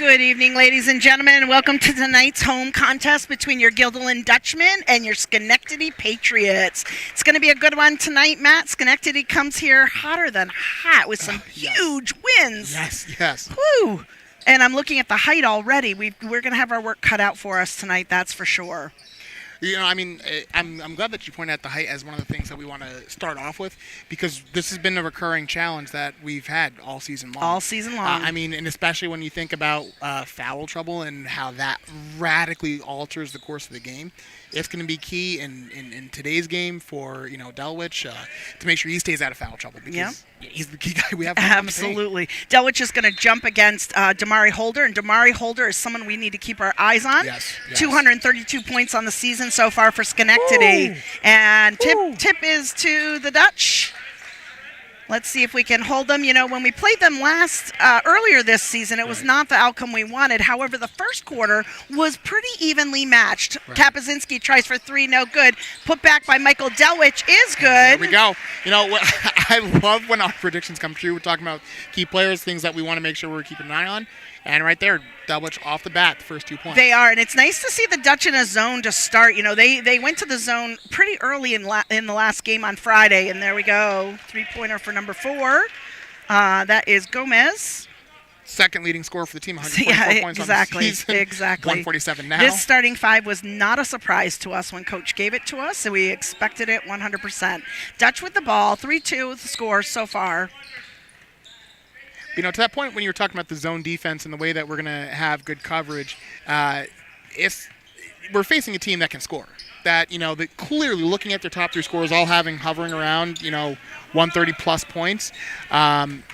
Good evening, ladies and gentlemen. Welcome to tonight's home contest between your Guilderland Dutchmen and your Schenectady Patriots. It's going to be a good one tonight, Matt. Schenectady comes here hotter than hot with some huge wins. Yes. Woo! And I'm looking at the height already. We're going to have our work cut out for us tonight, that's for sure. You know, I mean, I'm glad that you pointed out the height as one of the things that we want to start off with, because this has been a recurring challenge that we've had all season long. All season long. I mean, and especially when you think about foul trouble and how that radically alters the course of the game. It's going to be key in today's game for, Delwich to make sure he stays out of foul trouble, because he's the key guy we have. Absolutely. Delwich is going to jump against Damari Holder, and Damari Holder is someone we need to keep our eyes on. Yes. 232 points on the season so far for Schenectady. Ooh. And tip is to the Dutch. Let's see if we can hold them. You know, when we played them earlier this season, it was not the outcome we wanted. However, the first quarter was pretty evenly matched. Right. Kapazinski tries for three, no good. Put back by Michael Delwich is good. There we go. You know, I love when our predictions come true. We're talking about key players, things that we want to make sure we're keeping an eye on. And right there, Delwich off the bat, the first 2 points. They are, and it's nice to see the Dutch in a zone to start. You know, they went to the zone pretty early in the last game on Friday, and there we go. 3-pointer for number 4. That is Gomez. Second leading scorer for the team, 144 points exactly, on the season. Exactly. 147 now. This starting five was not a surprise to us when Coach gave it to us, so we expected it 100%. Dutch with the ball, 3-2 with the score so far. You know, to that point when you were talking about the zone defense and the way that we're going to have good coverage, if we're facing a team that can score, that clearly looking at their top 3 scorers all hovering around, 130-plus points,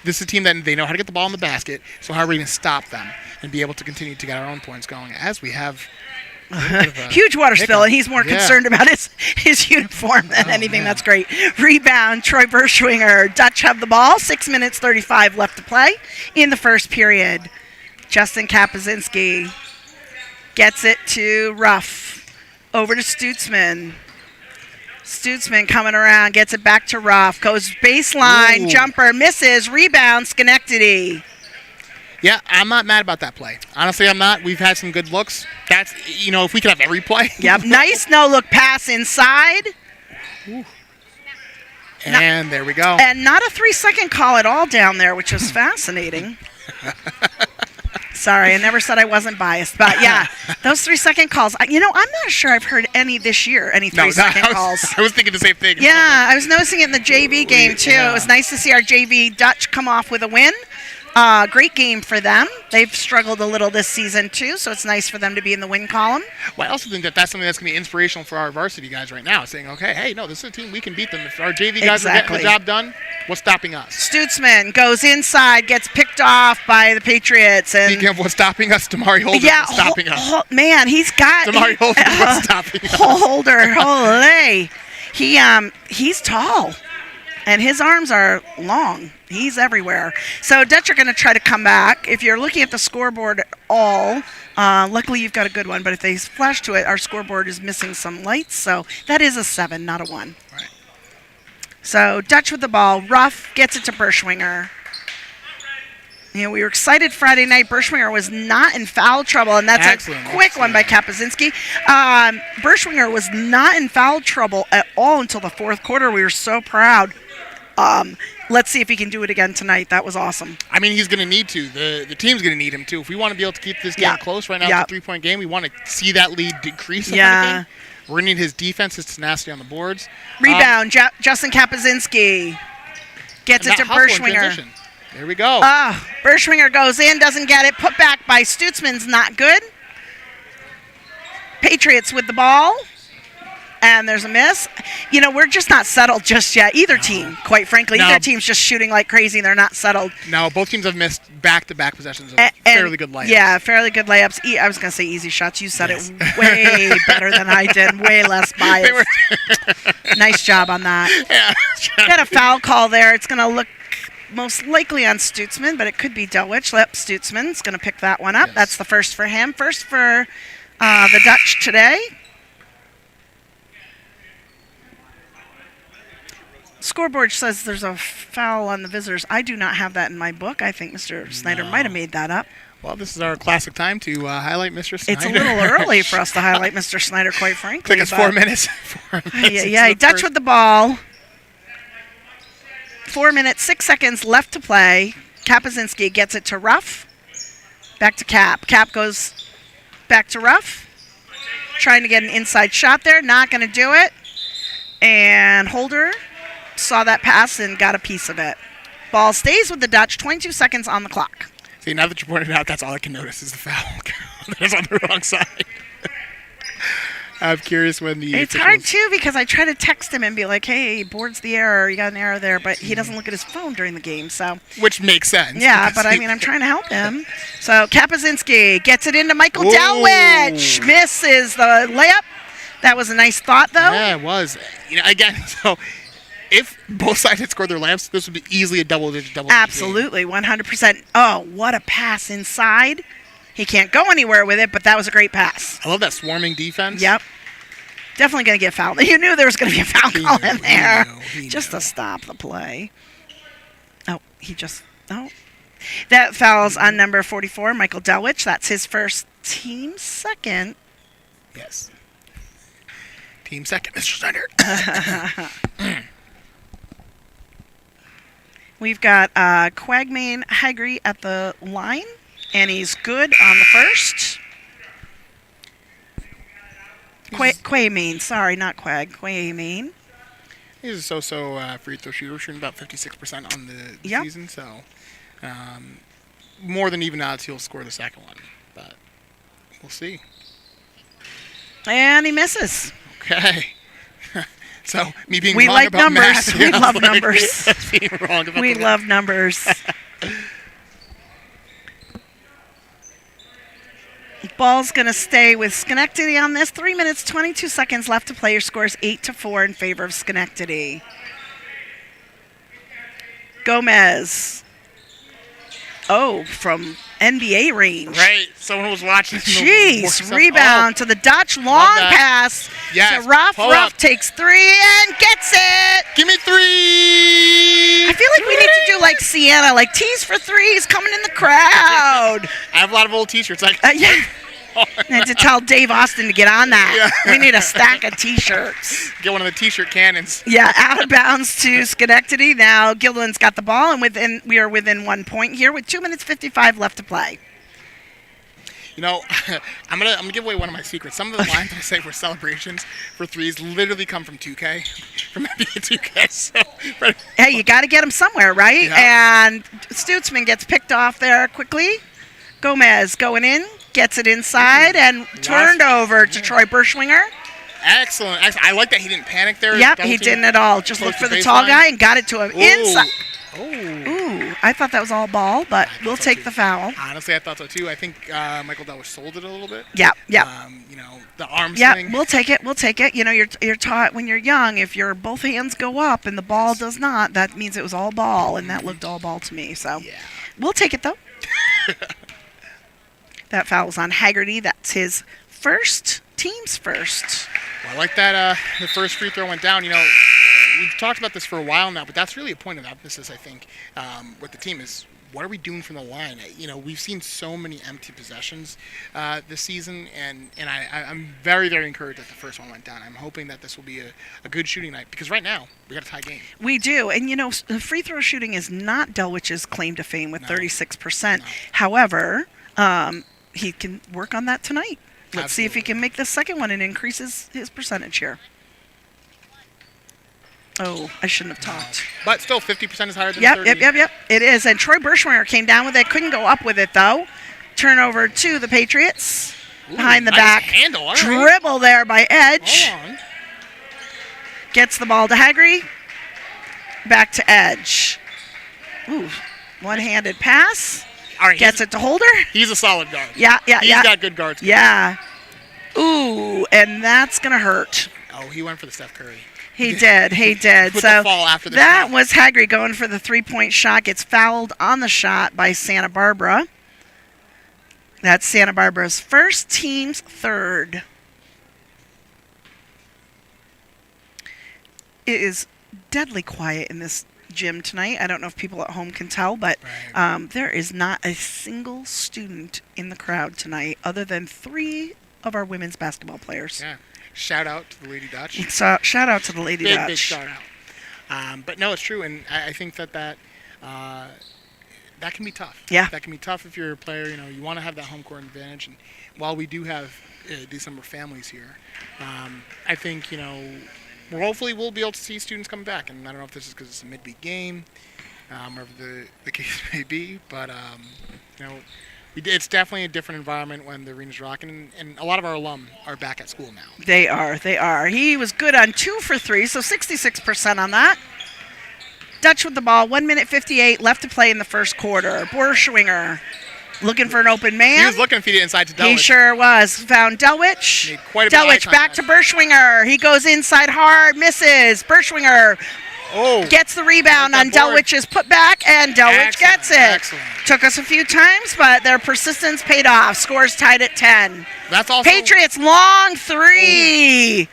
this is a team that they know how to get the ball in the basket, so how are we going to stop them and be able to continue to get our own points going as we have huge water spill, and he's more concerned about his uniform than anything. Man. That's great. Rebound, Troy Berschwinger. Dutch have the ball. 6 minutes, 35 left to play in the first period. Justin Kapazinski gets it to Ruff. Over to Stutzman. Stutzman coming around, gets it back to Ruff. Goes baseline, jumper, misses, rebound, Schenectady. Yeah, I'm not mad about that play. Honestly, I'm not. We've had some good looks. That's, if we could have every play. Yep, nice no-look pass inside. Ooh. And there we go. And not a 3-second call at all down there, which was fascinating. Sorry, I never said I wasn't biased. But, yeah, those 3-second calls. I'm not sure I've heard any this year, any 3-second calls. I was thinking the same thing. Yeah, I was noticing it in the JV game, too. Yeah. It was nice to see our JV Dutch come off with a win. Great game for them. They've struggled a little this season, too, so it's nice for them to be in the win column. Well, I also think that's something that's going to be inspirational for our varsity guys right now, saying, okay, hey, no, this is a team, we can beat them. If our JV guys are getting the job done, what's stopping us? Stutzman goes inside, gets picked off by the Patriots. And speaking of what's stopping us, Damari Holder is stopping us. Man, he's got... Damari Holder is what's stopping us. Holder, holy. He's tall. And his arms are long. He's everywhere. So Dutch are going to try to come back. If you're looking at the scoreboard at all, luckily you've got a good one. But if they flash to it, our scoreboard is missing some lights. So that is a 7, not a 1. Right. So Dutch with the ball. Ruff gets it to Berschwinger. We were excited Friday night. Berschwinger was not in foul trouble, and that's a quick one by Kapazinski. Berschwinger was not in foul trouble at all until the fourth quarter. We were so proud. Let's see if he can do it again tonight. That was awesome. I mean, he's going to need to. The team's going to need him, too. If we want to be able to keep this game close right now, it's a 3-point game, we want to see that lead decrease. We're going to need his defense, his tenacity on the boards. Rebound, Justin Kapazinski gets it to Berschwinger. There we go. Berschwinger goes in, doesn't get it. Put back by Stutzman's not good. Patriots with the ball. And there's a miss. We're just not settled just yet. Either team, quite frankly. Either team's just shooting like crazy, and they're not settled. No, both teams have missed back-to-back possessions of fairly good layups. Yeah, fairly good layups. I was going to say easy shots. You said it way better than I did. Way less biased. Nice job on that. Yeah. Got a foul call there. It's going to look most likely on Stutzman, but it could be Delwich. Stutzman's going to pick that one up. Yes. That's the first for him. First for the Dutch today. Scoreboard says there's a foul on the visitors. I do not have that in my book. I think Mr. Snyder might have made that up. Well, this is our classic time to highlight Mr. Snyder. It's a little early for us to highlight Mr. Snyder, quite frankly. Took us 4 minutes. Yeah, Dutch with the ball. 4 minutes, 6 seconds left to play. Kapazinski gets it to Ruff. Back to Cap. Cap goes back to Ruff. Trying to get an inside shot there. Not going to do it. And Holder saw that pass and got a piece of it. Ball stays with the Dutch. 22 seconds on the clock. See, now that you pointed it out, that's all I can notice is the foul. That's on the wrong side. I'm curious when the... It's hard, too, because I try to text him and be like, hey, board's the error. You got an error there. But he doesn't look at his phone during the game, so... Which makes sense. Yeah, but I mean, I'm trying to help him. So Kapazinski gets it into Michael Delwich. Misses the layup. That was a nice thought, though. Yeah, it was. Again, so... If both sides had scored their lamps, this would be easily a double-digit Absolutely, 100%. Oh, what a pass inside. He can't go anywhere with it, but that was a great pass. I love that swarming defense. Yep. Definitely going to get fouled. You knew there was going to be a foul call in there. Just to stop the play. Oh, that foul's on number 44, Michael Delwich. That's his first, team second. Yes. Team second, Mr. Snyder. We've got Quagmane Hagry at the line, and he's good on the first. Quagmane, sorry, not Quag. Quagmane. He's a so-so free throw shooter, shooting about 56% on the season, so more than even odds he'll score the second one, but we'll see. And he misses. Okay. So, me being we wrong like about numbers. math, We love numbers. Being wrong about we love numbers. Ball's going to stay with Schenectady on this. 3 minutes, 22 seconds left to play. Your score is 8-4 in favor of Schenectady. Gomez. Oh, from NBA range. Right. Someone was watching. Jeez. Rebound to the Dutch. Long pass. Yes. To Ruff. Ruff takes three and gets it. Give me three. I feel like we need to do like Sienna, like tees for threes coming in the crowd. I have a lot of old T-shirts. Yeah. I had to tell Dave Austin to get on that. Yeah. We need a stack of T-shirts. Get one of the T-shirt cannons. Yeah, out of bounds to Schenectady. Now Guilderland's got the ball, and we are within 1 point here with 2 minutes 55 left to play. I'm gonna give away one of my secrets. Some of the lines that I say for celebrations for threes literally come from 2K, from NBA 2K. So, hey, you got to get them somewhere, right? Yeah. And Stutzman gets picked off there quickly. Gomez going in. Gets it inside and turned over to Troy Berschwinger. Excellent. I like that he didn't panic there. Yep, he didn't at all. Just looked for the tall guy and got it to him inside. Ooh, I thought that was all ball, but we'll take the foul. Honestly, I thought so too. I think Michael Delwich sold it a little bit. Yeah. The arm swing. Yeah, we'll take it. You're taught when you're young, if your both hands go up and the ball does not, that means it was all ball, and that looked all ball to me. So we'll take it, though. That foul's on Haggerty. That's his first, team's first. Well, I like that the first free throw went down. We've talked about this for a while now, but that's really a point of emphasis, I think, with the team is what are we doing from the line? We've seen so many empty possessions this season, and I'm very, very encouraged that the first one went down. I'm hoping that this will be a good shooting night, because right now we got a tie game. We do, and free throw shooting is not Delwich's claim to fame with 36%. No. However, he can work on that tonight. Let's see if he can make the second one and increase his percentage here. Oh, I shouldn't have talked. But still, 50% is higher than 30. Yep. It is. And Troy Berschwinger came down with it. Couldn't go up with it, though. Turnover to the Patriots. Behind the back. Handle. Dribble there by Edge. Hold on. Gets the ball to Hagry. Back to Edge. Ooh, one-handed pass. All right, gets it to Holder. He's a solid guard. Yeah. He's got good guards. Yeah. Ooh, and that's going to hurt. Oh, he went for the Steph Curry. He did. With the fall after the that shot. was Hagry going for the three-point shot. Gets fouled on the shot by Santa Barbara. That's Santa Barbara's first, team's third. It is deadly quiet in this gym tonight. I don't know if people at home can tell, but there is not a single student in the crowd tonight other than 3 of our women's basketball players. Yeah. Shout out to the Lady Dutch. Shout out to the Lady Dutch. Big shout out. But no, it's true, and I think that can be tough. Yeah. That can be tough if you're a player. You want to have that home court advantage. And while we do have December families here, I think hopefully we'll be able to see students come back. And I don't know if this is because it's a midweek game, whatever the case may be. But it's definitely a different environment when the arena's rocking, and a lot of our alum are back at school now. They are. He was good on 2 for 3, so 66% on that. Dutch with the ball, 1 minute 58 left to play in the first quarter. Borschwinger looking for an open man. He was looking to feed it inside to Delwich. He sure was. Found Delwich. Made quite a bit of Delwich back to Borschwinger. He goes inside hard, misses. Borschwinger gets the rebound on Delwich's putback, and Delwich gets it. Excellent. Took us a few times, but their persistence paid off. Scores tied at 10. That's also Patriots long 3.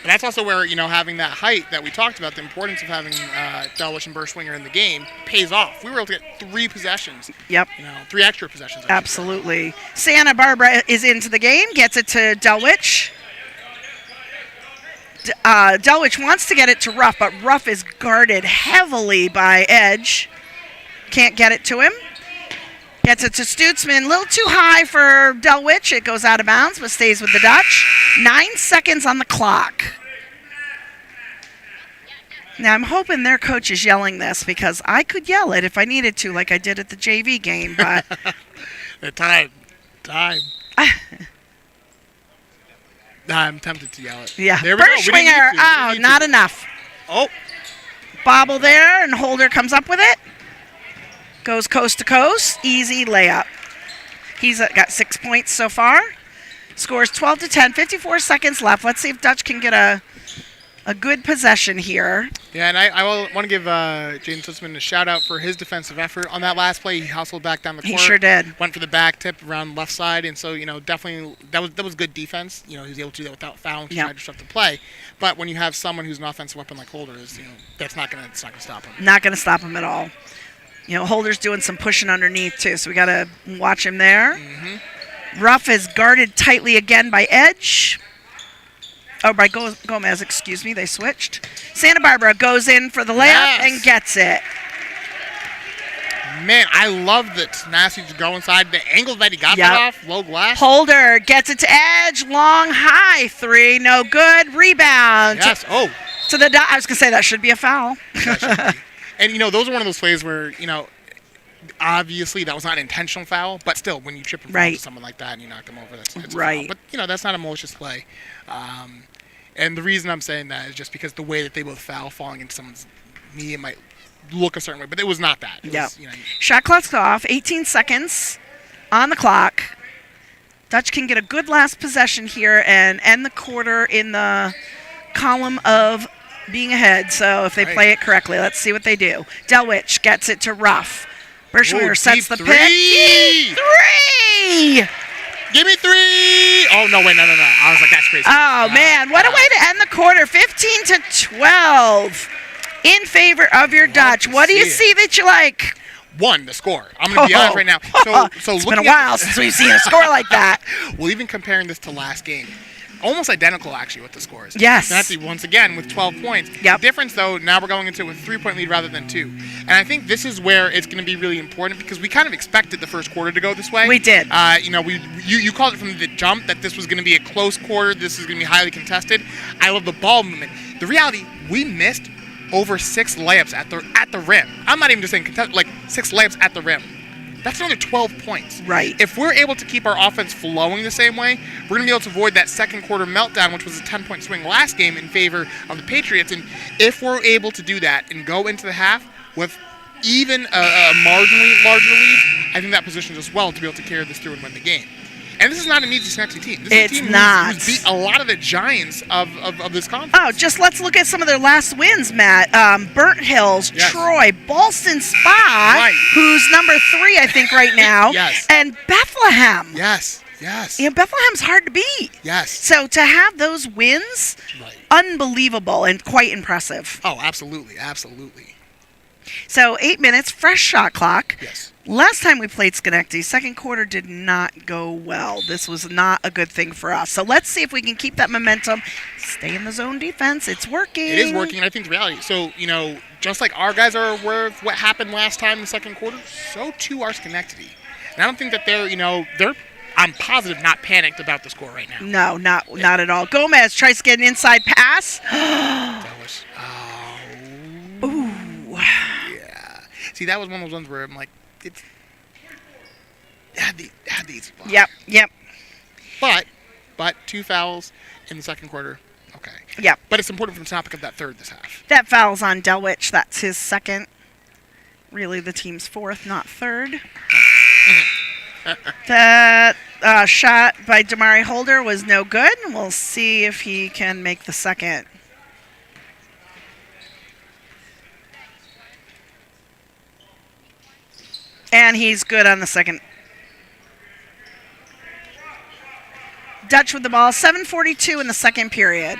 That's also where, having that height that we talked about, the importance of having Delwich and Borschwinger in the game pays off. We were able to get 3 possessions. Yep. 3 extra possessions. Absolutely. Santa Barbara is into the game, gets it to Delwich. Delwich wants to get it to Ruff, but Ruff is guarded heavily by Edge. Can't get it to him. Gets it to Stutzman. A little too high for Delwich. It goes out of bounds, but stays with the Dutch. 9 seconds on the clock. Now, I'm hoping their coach is yelling this, because I could yell it if I needed to, like I did at the JV game, but... Time. I'm tempted to yell it. Yeah. There we go. Borschwinger. Not enough. Bobble there, and Holder comes up with it. Goes coast to coast. Easy layup. He's got 6 points so far. Scores 12 to 10. 54 seconds left. Let's see if Dutch can get a good possession here. Yeah, and I want to give Jaden Stutzman a shout-out for his defensive effort. On that last play, he hustled back down the court. He sure did. Went for the back tip around left side, and so, definitely that was good defense. He was able to do that without fouling, trying to disrupt the play. But when you have someone who's an offensive weapon like Holder is, that's not going to stop him. Not going to stop him at all. Holder's doing some pushing underneath, too, so we got to watch him there. Mm-hmm. Ruff is guarded tightly again by Edge. By Gomez, excuse me. They switched. Santa Barbara goes in for the layup and gets it. Man, I love the tenacity to go inside. The angle that he got that off, low glass. Holder gets it to Edge. Long, high 3. No good. Rebound. Yes. To the I was going to say that should be a foul. And, those are one of those plays where, obviously that was not an intentional foul, but still, when you trip and fall to someone like that and you knock them over, that's a foul. But, that's not a malicious play. And the reason I'm saying that is just because the way that they both foul, falling into someone's knee, it might look a certain way, but it was not that. Shot clock's off. 18 seconds on the clock. Dutch can get a good last possession here and end the quarter in the column of being ahead. So if they play it correctly, let's see what they do. Delwich gets it to Ruff. Borschwinger sets the pick. 3! Give me 3! Oh, no, wait, no. I was like, that's crazy. Oh, man. What a way to end the quarter. 15 to 12 in favor of your Dutch. What do you see that you like? 1, the score. I'm going to be honest right now. So it's been a while since we've seen a score like that. Well, even comparing this to last game, almost identical, actually, with the scores. Yes. And that's once again with 12 points. Yep. The difference, though, now we're going into it with a 3-point lead rather than 2. And I think this is where it's going to be really important because we kind of expected the first quarter to go this way. We did. You called it from the jump that this was going to be a close quarter. This is going to be highly contested. I love the ball movement. The reality, we missed over 6 layups at the rim. I'm not even just saying contest, like 6 layups at the rim. That's another 12 points. Right. If we're able to keep our offense flowing the same way, we're going to be able to avoid that second quarter meltdown, which was a 10-point swing last game in favor of the Patriots. And if we're able to do that and go into the half with even a marginally larger lead, I think that positions us well to be able to carry this through and win the game. And this is not an easy Schenectady team. This is a team who's beat a lot of the giants of this conference. Just let's look at some of their last wins, Matt. Burnt Hills, yes. Troy, Ballston Spa, who's number 3, I think, right now. Yes. And Bethlehem. Yes. Yes. And Bethlehem's hard to beat. Yes. So to have those wins, unbelievable and quite impressive. Oh, absolutely. Absolutely. So 8 minutes, fresh shot clock. Yes. Last time we played Schenectady, second quarter did not go well. This was not a good thing for us. So let's see if we can keep that momentum. Stay in the zone defense. It's working. It is working, and I think the reality. So, just like our guys are aware of what happened last time in the second quarter, so too are Schenectady. And I don't think that they're I'm positive not panicked about the score right now. No, not at all. Gomez tries to get an inside pass. That was, Ooh. Yeah. See, that was one of those ones where I'm like, it had the easy spot. Yep. But 2 fouls in the second quarter. Okay. Yep. But it's important for the topic of that third this half. That foul's on Delwich. That's his second. Really, the team's fourth, not third. That shot by Damari Holder was no good. We'll see if he can make the second. And he's good on the second. Dutch with the ball, 7:42 in the second period.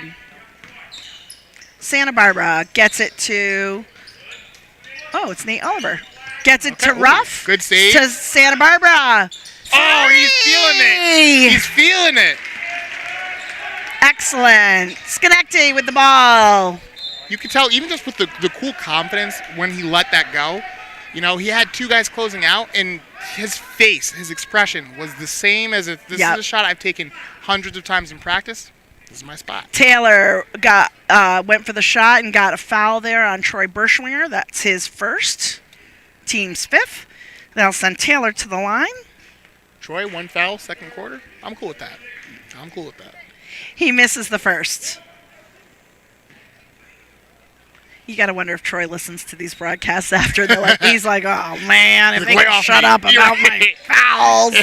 Santa Barbara gets it to, it's Nate Oliver. Gets it to Ruff. Good save. To Santa Barbara. Oh, he's feeling it. He's feeling it. Excellent. Schenectady with the ball. You could tell, even just with the cool confidence when he let that go, he had 2 guys closing out, and his face, his expression was the same as if this is a shot I've taken hundreds of times in practice. This is my spot. Taylor went for the shot and got a foul there on Troy Berschwinger. That's his first. Team's fifth. That'll send Taylor to the line. Troy, 1 foul, second quarter. I'm cool with that. He misses the first. You got to wonder if Troy listens to these broadcasts after. He's like, oh, man, if they can shut up about my fouls.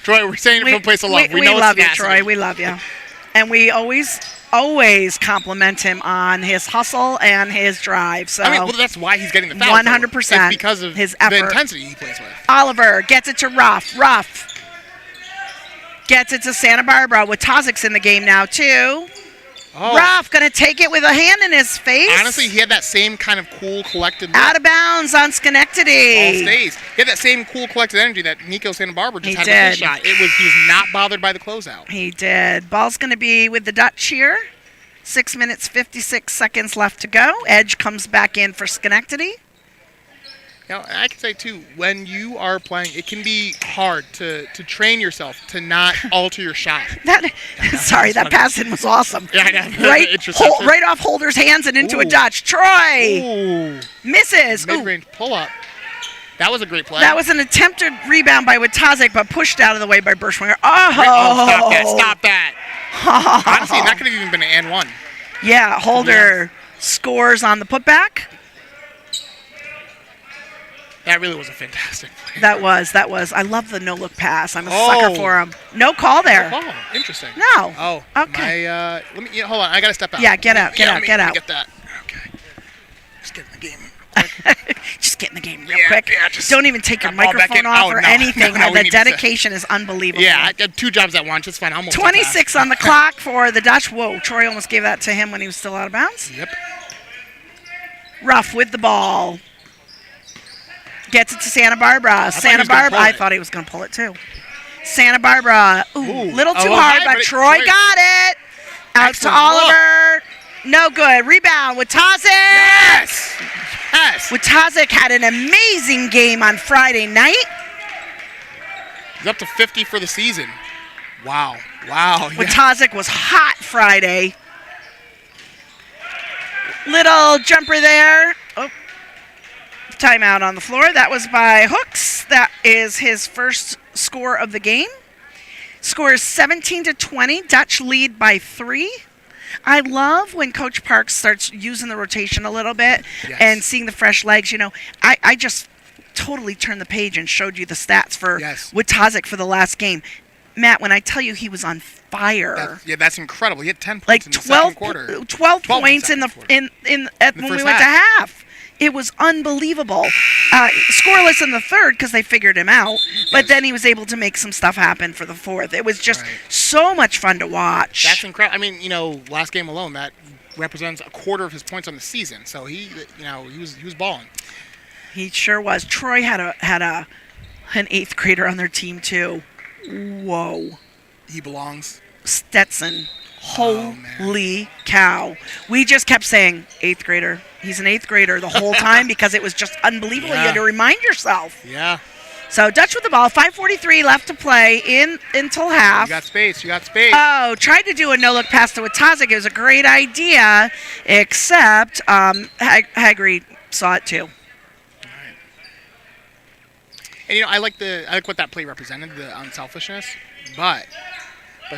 Troy, we're saying it from a place of love. We love you, Troy. We love you. And we always compliment him on his hustle and his drive. So that's why he's getting the foul. 100%. It's because of his effort. The intensity he plays with. Oliver gets it to Ruff. Ruff gets it to Santa Barbara with Tozik's in the game now, too. Oh. Ruff going to take it with a hand in his face. Honestly, he had that same kind of cool, collected look. Out of bounds on Schenectady. All stays. He had that same cool, collected energy that Nico Santa Barbara just had with his shot. He was not bothered by the closeout. He did. Ball's going to be with the Dutch here. 6 minutes, 56 seconds left to go. Edge comes back in for Schenectady. I can say, too, when you are playing, it can be hard to train yourself to not alter your shot. That pass in was awesome. Yeah, I know. Right off Holder's hands and into a Dutch. Troy misses. Mid-range pull-up. That was a great play. That was an attempted rebound by Watazik, but pushed out of the way by Berschwinger. Oh, stop that. Honestly, that could have even been an and one. Yeah, Holder scores on the putback. That really was a fantastic play. That was. I love the no-look pass. I'm a sucker for him. No call there. No call. Interesting. No. Oh. Okay. Let me. Hold on. I gotta step out. Yeah. Get out. Let me get that. Okay. Just get in the game. Just get in the game real quick. Yeah, don't even take your microphone off or anything. The dedication is unbelievable. Yeah, I got 2 jobs at once. It's fine. 26 on the clock for the Dutch. Whoa, Troy almost gave that to him when he was still out of bounds. Yep. Ruff with the ball. Gets it to Santa Barbara. I thought he was going to pull it too. Santa Barbara. Little too hard, but Troy got it. Out to Oliver. No good. Rebound with Tozik. Yes. Watazik had an amazing game on Friday night. He's up to 50 for the season. Wow. Watazik was hot Friday. Little jumper there. Timeout on the floor. That was by Hooks. That is his first score of the game. Score is 17-20. Dutch lead by 3. I love when Coach Parks starts using the rotation a little bit and seeing the fresh legs. I just totally turned the page and showed you the stats for Watazik for the last game. Matt, when I tell you he was on fire. That's incredible. He had 10 points in the second quarter. 12 points when we went to half. It was unbelievable. Scoreless in the third because they figured him out, but then he was able to make some stuff happen for the fourth. It was just so much fun to watch. That's incredible. I mean, last game alone, that represents a quarter of his points on the season. So he was balling. He sure was. Troy had an 8th grader on their team too. Whoa. He belongs. Stetson. Holy cow. We just kept saying 8th grader. He's an 8th grader the whole time because it was just unbelievable. You had to remind yourself. Yeah. So Dutch with the ball, 5:43 left to play until half. You got space. Oh, tried to do a no-look pass to Watazik. It was a great idea, except Hagry saw it too. And I like what that play represented, the unselfishness, but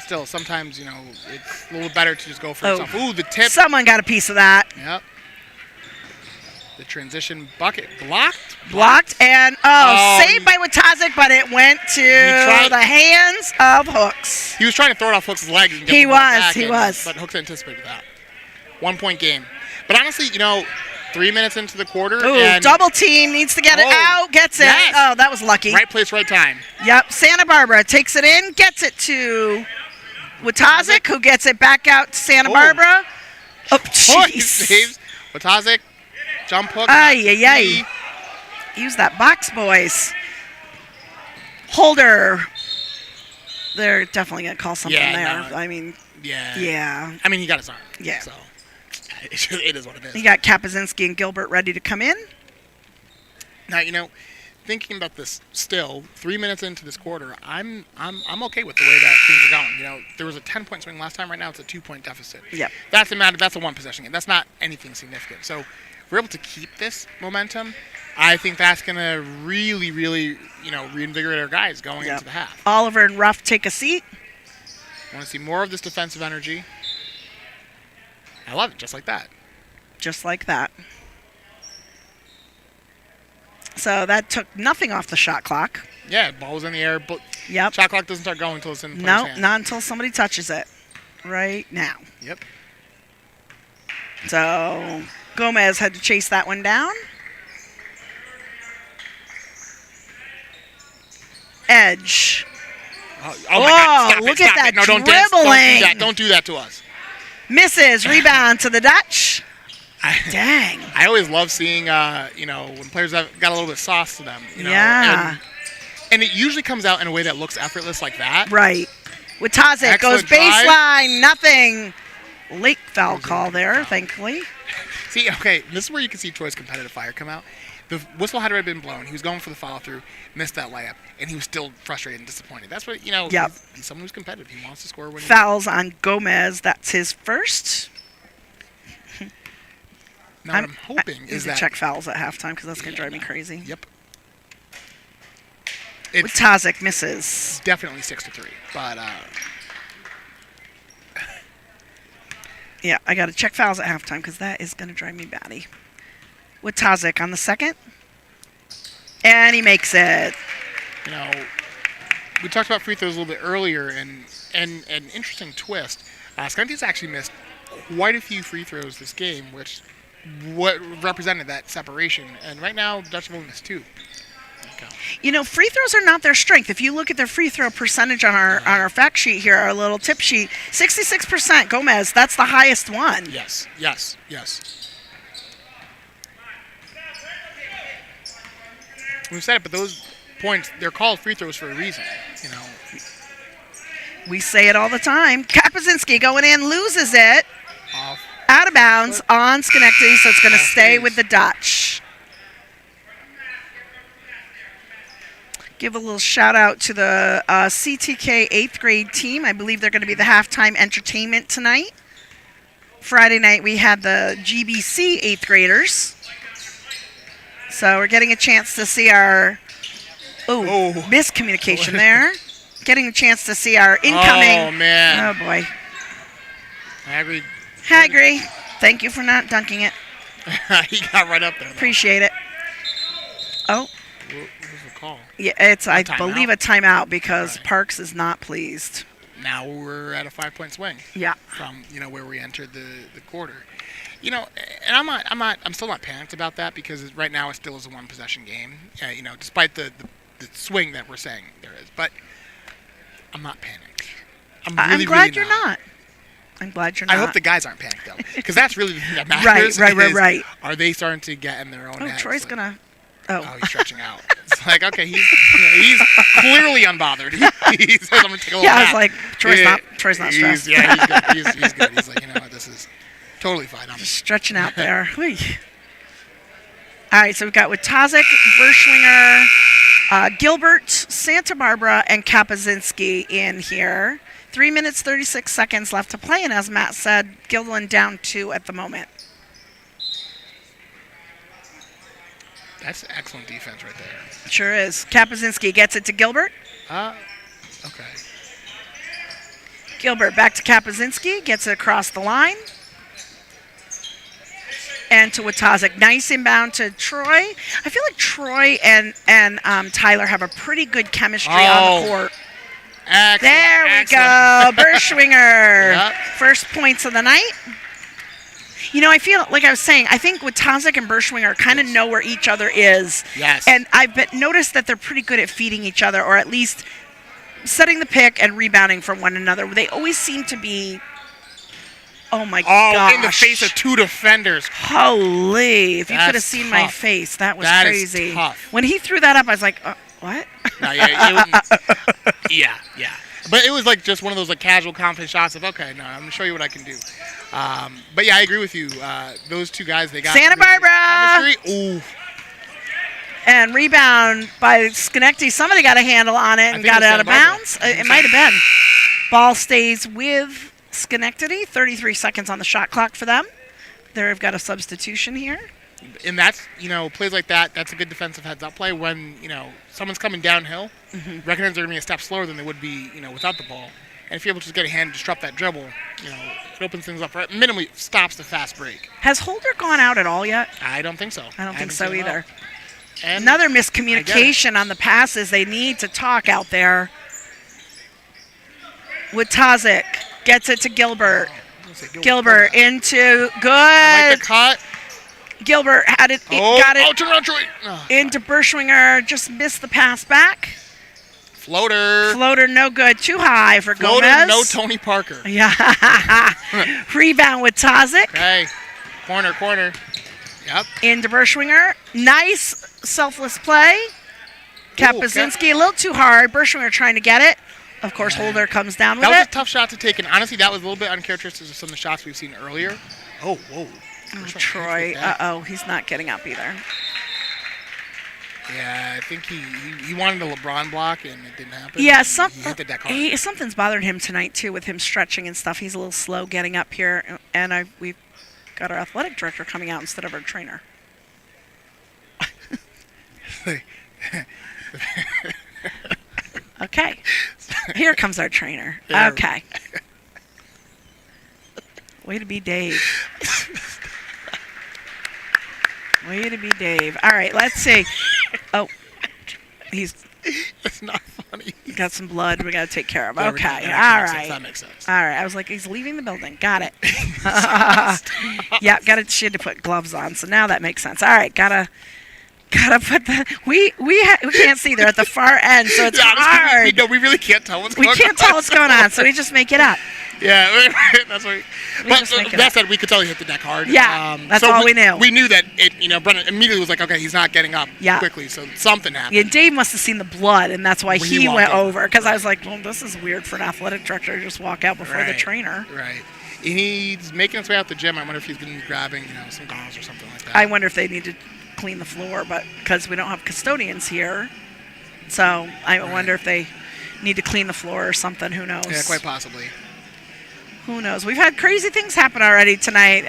still, sometimes it's a little better to just go for yourself. Ooh, the tip. Someone got a piece of that. Yep. The transition bucket blocked, and saved by Watazik, but it went to the hands of Hooks. He was trying to throw it off Hooks' leg. And get he the ball back was. But Hooks anticipated that. 1-point game. But honestly, 3 minutes into the quarter. Ooh, and double team, needs to get it out, gets it. Yes. Oh, that was lucky. Right place, right time. Yep, Santa Barbara takes it in, gets it to Watazik, who gets it back out to Santa Barbara. Oh, He jeez. saves Watazik. Jump hook. Ay. Use that box, boys. Holder. They're definitely going to call something there. No. I mean, yeah. I mean, he got his arm. Yeah. So it is what it is. You got Kapazinski and Gilbert ready to come in. Now, thinking about this still, 3 minutes into this quarter, I'm okay with the way that things are going. There was a 10-point swing last time. Right now, it's a 2-point deficit. Yep. That's a one-possession game. That's not anything significant. So if we're able to keep this momentum, I think that's going to really, really, reinvigorate our guys going into the half. Oliver and Ruff take a seat. I want to see more of this defensive energy. I love it, just like that. Just like that. So that took nothing off the shot clock. Yeah, ball was in the air, but Yep. shot clock doesn't start going until it's in the player's hand. Not until somebody touches it. Right now. Yep. So Gomez had to chase that one down. Edge. Oh my God, stop look it, at stop that it. No, dribbling. Don't do that to us. Misses. Rebound to the Dutch. Dang. I always love seeing, when players have got a little bit sauce to them. Yeah. And it usually comes out in a way that looks effortless like that. Right. Watazik goes baseline. Nothing. Late foul call there, thankfully. See, okay, this is where you can see Troy's competitive fire come out. The whistle had already been blown. He was going for the follow-through, missed that layup, and he was still frustrated and disappointed. That's what, Yep. He's someone who's competitive. He wants to score when Fouls on Gomez. That's his first. Now, what I'm hoping is that... check fouls at halftime because that's going to drive me crazy. Yep. Watazik misses. Definitely 6-3, but... Yeah, I got to check fouls at halftime because that is going to drive me batty. Watazik on the second. And he makes it. We talked about free throws a little bit earlier, and an interesting twist. Schenectady's actually missed quite a few free throws this game, which represented that separation. And right now, Dutch have only missed 2. Free throws are not their strength. If you look at their free throw percentage on our fact sheet here, our little tip sheet, 66% Gomez. That's the highest one. Yes. We've said it, but those points, they're called free throws for a reason. We say it all the time. Kapazinski going in, loses it. Off. Out of bounds on Schenectady, so it's going to stay with the Dutch. Give a little shout out to the CTK 8th grade team. I believe they're going to be the halftime entertainment tonight. Friday night we had the GBC 8th graders. So we're getting a chance to see our miscommunication there. Getting a chance to see our incoming. Oh, man. Oh, boy. Hagry. Thank you for not dunking it. He got right up there. Appreciate it. Oh. What was the call? Yeah, it's, I believe, a timeout because Parks is not pleased. Now we're at a 5-point swing. Yeah. From, where we entered the quarter. and I'm still not panicked about that because right now it still is a one possession game. Despite the swing that we're saying there is, but I'm not panicked. I'm glad you're not. I'm glad you're not. I hope the guys aren't panicked though, because that's really the thing that matters. Right. Are they starting to get in their own heads? Troy's gonna. Oh, he's stretching out. It's like, okay, he's clearly unbothered. He says, I'm going to take a little nap. I was like, Troy's not stressed. He's good. He's good. He's like, you know what, this is totally fine. I'm just stretching out there. All right, so we've got Watazik, Berschwinger, Gilbert, Santa Barbara, and Kapazinski in here. 3 minutes, 36 seconds left to play, and as Matt said, Guilderland down 2 at the moment. That's excellent defense right there. Sure is. Kapazinski gets it to Gilbert. Okay. Gilbert back to Kapazinski, gets it across the line. And to Watazik. Nice inbound to Troy. I feel like Troy and Tyler have a pretty good chemistry on the court. Excellent. There we go. Berschwinger. Yep. First points of the night. I feel like I was saying, I think Watazik and Berschwinger kind of know where each other is. Yes. And I've noticed that they're pretty good at feeding each other, or at least setting the pick and rebounding from one another. They always seem to be, oh my gosh. In the face of 2 defenders. Holy. If you could have That's seen tough. my face, that was crazy. Is tough. When he threw that up, I was like, what? No, yeah. But it was like just one of those like casual confident shots of, okay, no, I'm going to show you what I can do. But yeah, I agree with you. Those 2 guys, they got Santa Barbara. chemistry. Ooh. And rebound by Schenectady. Somebody got a handle on it and got it out of bounds. It might have been. Ball stays with Schenectady. 33 seconds on the shot clock for them. They've got a substitution here. And that's, plays like that, that's a good defensive heads-up play when, someone's coming downhill, recognize they're going to be a step slower than they would be, without the ball. And if you're able to just get a hand and disrupt that dribble, it opens things up. Right? Minimally stops the fast break. Has Holder gone out at all yet? I don't think so. I don't think so either. And another miscommunication on the passes. They need to talk out there. Watazik gets it to Gilbert. Gilbert into good. I like the cut. Gilbert had it. Got it. Turn around, Troy. Into Berschwinger. Just missed the pass back. Floater, no good. Too high for Gomez. No Tony Parker. Yeah. Rebound with Tazik. Okay. Corner. Yep. Into Berschwinger. Nice selfless play. Kapazinski a little too hard. Berschwinger trying to get it. Of course, Holder comes down with it. That was a tough shot to take, and honestly, that was a little bit uncharacteristic of some of the shots we've seen earlier. Oh, whoa. Troy. He's not getting up either. Yeah, I think he wanted a LeBron block, and it didn't happen. Yeah, he hit the deck hard. Something's bothering him tonight, too, with him stretching and stuff. He's a little slow getting up here, and we've got our athletic director coming out instead of our trainer. Okay. Here comes our trainer. Okay. Way to be Dave. Way to be Dave. All right, let's see. Oh, It's not funny. Got some blood we got to take care of. Yeah, Okay, all right. That makes sense. All right, I was like, he's leaving the building. Got it. Yeah, she had to put gloves on, so now that makes sense. All right, gotta put the. We can't see. They're at the far end, so it's hard. We really can't tell what's going on. We can't tell what's going on, so we just make it up. Yeah, that's right. But that said, we could tell he hit the deck hard. Yeah, that's all we knew. We knew that Brennan immediately was like, okay, he's not getting up quickly, so something happened. Yeah, Dave must have seen the blood, and that's why he went over. Because I was like, well, this is weird for an athletic director to just walk out before the trainer. Right. He's making his way out the gym. I wonder if he's been grabbing, some gauze or something like that. I wonder if they need to clean the floor, but because we don't have custodians here, so I wonder if they need to clean the floor or something. Who knows? Yeah, quite possibly. Who knows? We've had crazy things happen already tonight.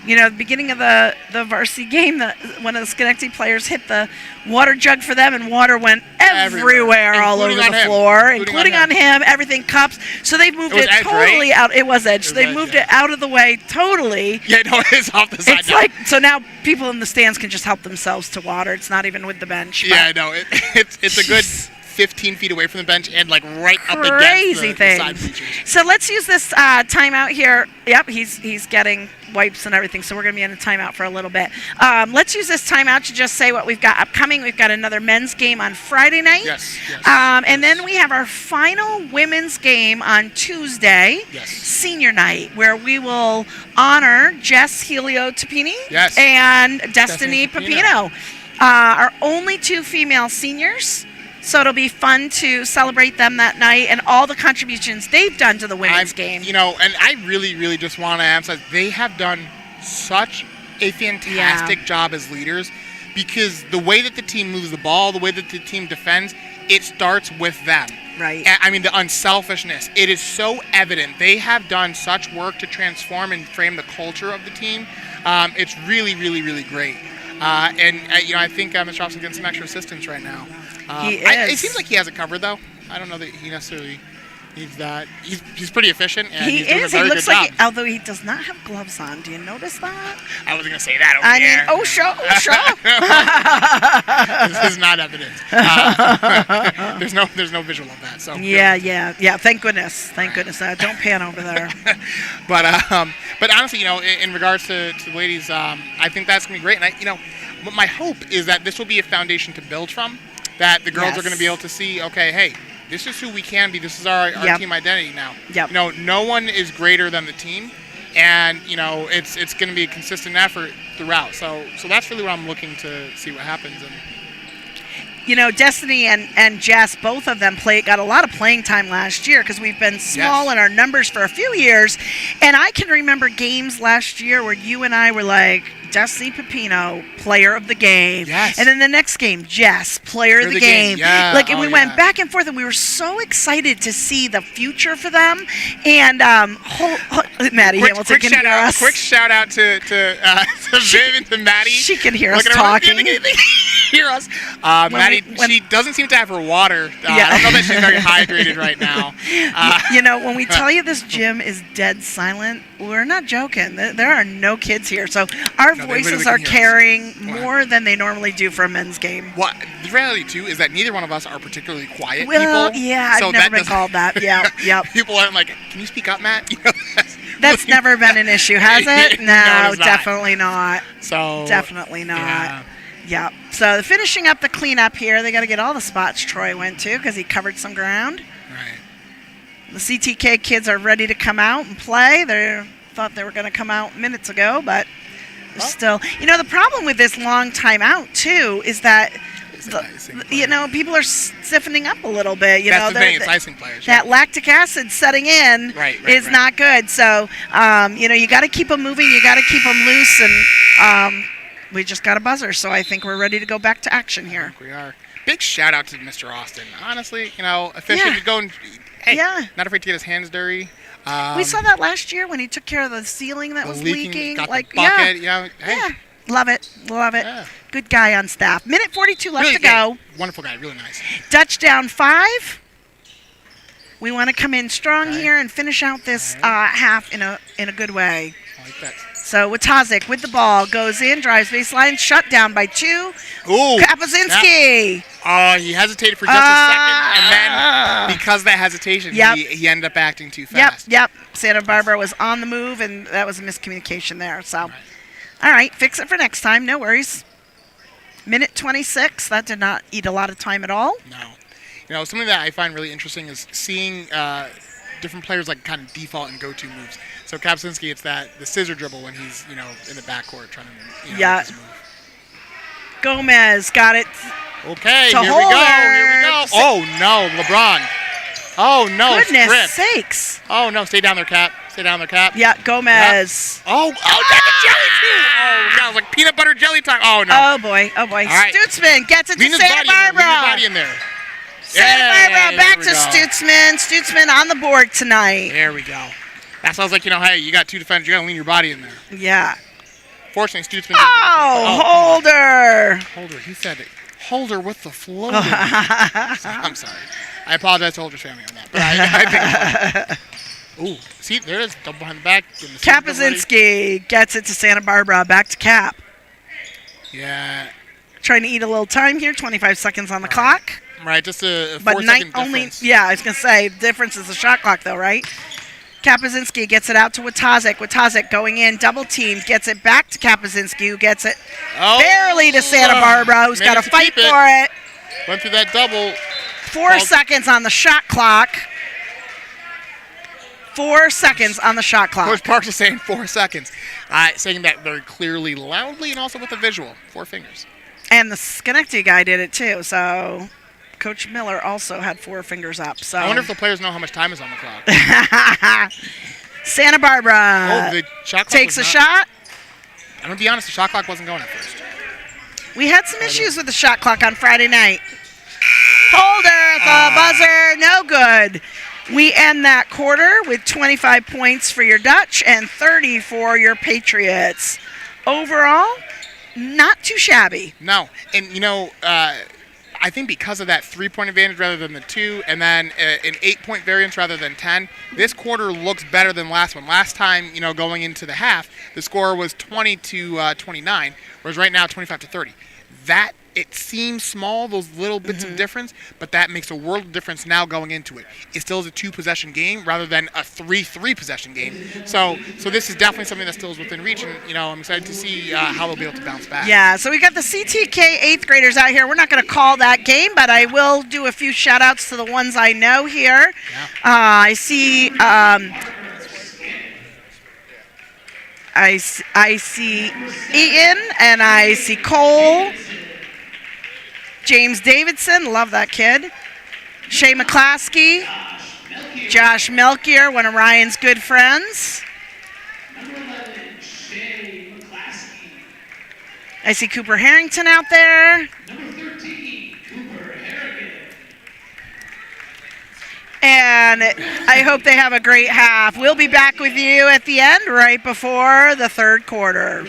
The beginning of the varsity game, one of the Schenectady players hit the water jug for them, and water went everywhere all over the floor, including on him. Everything cups. So they moved it totally out. It was edge. They moved it out of the way totally. Yeah, no, it's off the side. It's so now people in the stands can just help themselves to water. It's not even with the bench. Yeah, no, it's a good 15 feet away from the bench and like right up against the side bleachers. So let's use this timeout here. Yep, he's getting wipes and everything, so we're going to be in a timeout for a little bit. Let's use this timeout to just say what we've got upcoming. We've got another men's game on Friday night. Yes. And then we have our final women's game on Tuesday, senior night, where we will honor Jess Helio-Tapini and Destiny Pepino. Our only 2 female seniors. So it'll be fun to celebrate them that night and all the contributions they've done to the women's game. And I really, really just want to emphasize, they have done such a fantastic job as leaders, because the way that the team moves the ball, the way that the team defends, it starts with them. Right. I mean, the unselfishness, it is so evident. They have done such work to transform and frame the culture of the team. It's really, really, really great. I think Mr. Robson's getting some extra assistance right now. He is. It seems like he has it covered, though. I don't know that he necessarily needs that. He's pretty efficient. And he he's doing is. A very He looks good like, job. although he does not have gloves on. Do you notice that? I wasn't going to say that over there. This is not evidence. There's no visual of that. So Yeah. Thank goodness. Don't pan over there. But honestly, in regards to the ladies, I think that's going to be great. And my hope is that this will be a foundation to build from. That the girls are going to be able to see, okay, hey, this is who we can be. This is our team identity now. No one is greater than the team, and it's going to be a consistent effort throughout. So that's really what I'm looking to see what happens. And Destiny and Jess, both of them got a lot of playing time last year because we've been small in our numbers for a few years. And I can remember games last year where you and I were like, Destiny Pepino, player of the game. Yes. And then the next game, Jess, player of the game. Yeah. And we went back and forth, and we were so excited to see the future for them. And Maddie Hamilton can hear us. Quick shout out to Viv and to Maddie. She can hear us talking. Hear us. Maddie, she doesn't seem to have her water. I don't know that she's very hydrated right now. When we tell you this gym is dead silent, we're not joking. There are no kids here. So our voices are carrying more than they normally do for a men's game. Well, the reality, too, is that neither one of us are particularly quiet people. I've never been called that. Yep. People aren't like, can you speak up, Matt? That's never been an issue, has it? No, definitely not. So definitely not. Yeah. So finishing up the cleanup here, they got to get all the spots Troy went to because he covered some ground. Right. The CTK kids are ready to come out and play. They thought they were going to come out minutes ago, but still. The problem with this long time out, too, is that people are stiffening up a little bit. That's the thing, it's icing players. That lactic acid setting in is not good. So, you got to keep them moving. You got to keep them loose. And we just got a buzzer. So I think we're ready to go back to action here. We are. Big shout out to Mr. Austin. Honestly, efficient. Going, not afraid to get his hands dirty. We saw that last year when he took care of the ceiling that was leaking. Got the bucket. Love it. Yeah. Good guy on staff. Minute 42 left really to go. Wonderful guy. Really nice. Dutch down 5. We want to come in strong here and finish out this half in a good way. I like that. So Watazik with the ball goes in, drives baseline, shut down by 2. Ooh. Kapazinski. He hesitated for just a second, and then because of that hesitation, he ended up acting too fast. Yep. Santa Barbara was on the move, and that was a miscommunication there. So, all right, fix it for next time. No worries. Minute 26. That did not eat a lot of time at all. No. Something that I find really interesting is seeing different players like kind of default and go-to moves. So Kapczynski, it's the scissor dribble when he's in the backcourt trying to make his move. Gomez got it. Okay, here we go. Oh no, LeBron. Oh no, goodness sakes. Oh no, stay down there, Cap. Yeah, Gomez. Yep. Oh, that's a jelly too. Oh god, like peanut butter jelly time. Oh no. Oh boy. All right. Stutzman gets it to Santa Barbara. Lean his body in there. Santa Barbara back to Stutzman. Stutzman on the board tonight. There we go. That sounds like, hey, you got 2 defenders. You got to lean your body in there. Yeah. Fortunately, Stutzman. Holder. He said it. Holder with the floater. I'm sorry. I apologize to Holder's family on that. But I think. Ooh, see, there it is. Double behind the back. Kapazinski gets it to Santa Barbara. Back to Cap. Yeah. Trying to eat a little time here. 25 seconds on the clock. Right, just a But 4-second only, difference. yeah, I was going to say, the difference is the shot clock, though, right? Kapuzinski gets it out to Watazik. Watazik going in, double team, gets it back to Kapuzinski, who gets it barely to Santa Barbara, who's got to fight for it. Went through that double. 4 seconds on the shot clock. 4 seconds on the shot clock. Coach Parks is saying 4 seconds. Saying that very clearly, loudly, and also with a visual. 4 fingers. And the Schenectady guy did it, too, so Coach Miller also had 4 fingers up. So I wonder if the players know how much time is on the clock. Santa Barbara the shot clock takes a shot. I'm going to be honest, the shot clock wasn't going at first. We had some issues with the shot clock on Friday night. Holder at the buzzer, no good. We end that quarter with 25 points for your Dutch and 30 for your Patriots. Overall, not too shabby. No, and I think because of that 3-point advantage rather than the 2, and then an 8-point variance rather than 10, this quarter looks better than last one. Last time, going into the half, the score was 20-29, whereas right now 25-30. That, it seems small, those little bits of difference, but that makes a world of difference now going into it. It still is a 2-possession game rather than a 3-possession game. So this is definitely something that still is within reach, and I'm excited to see how they'll be able to bounce back. Yeah, so we got the CTK 8th graders out here. We're not going to call that game, but I will do a few shout-outs to the ones I know here. Yeah. I see Eaton, and I see Cole. James Davidson, love that kid. Shay McClaskey. Josh Melchior, one of Ryan's good friends. I see Cooper Harrington out there. And I hope they have a great half. We'll be back with you at the end, right before the third quarter.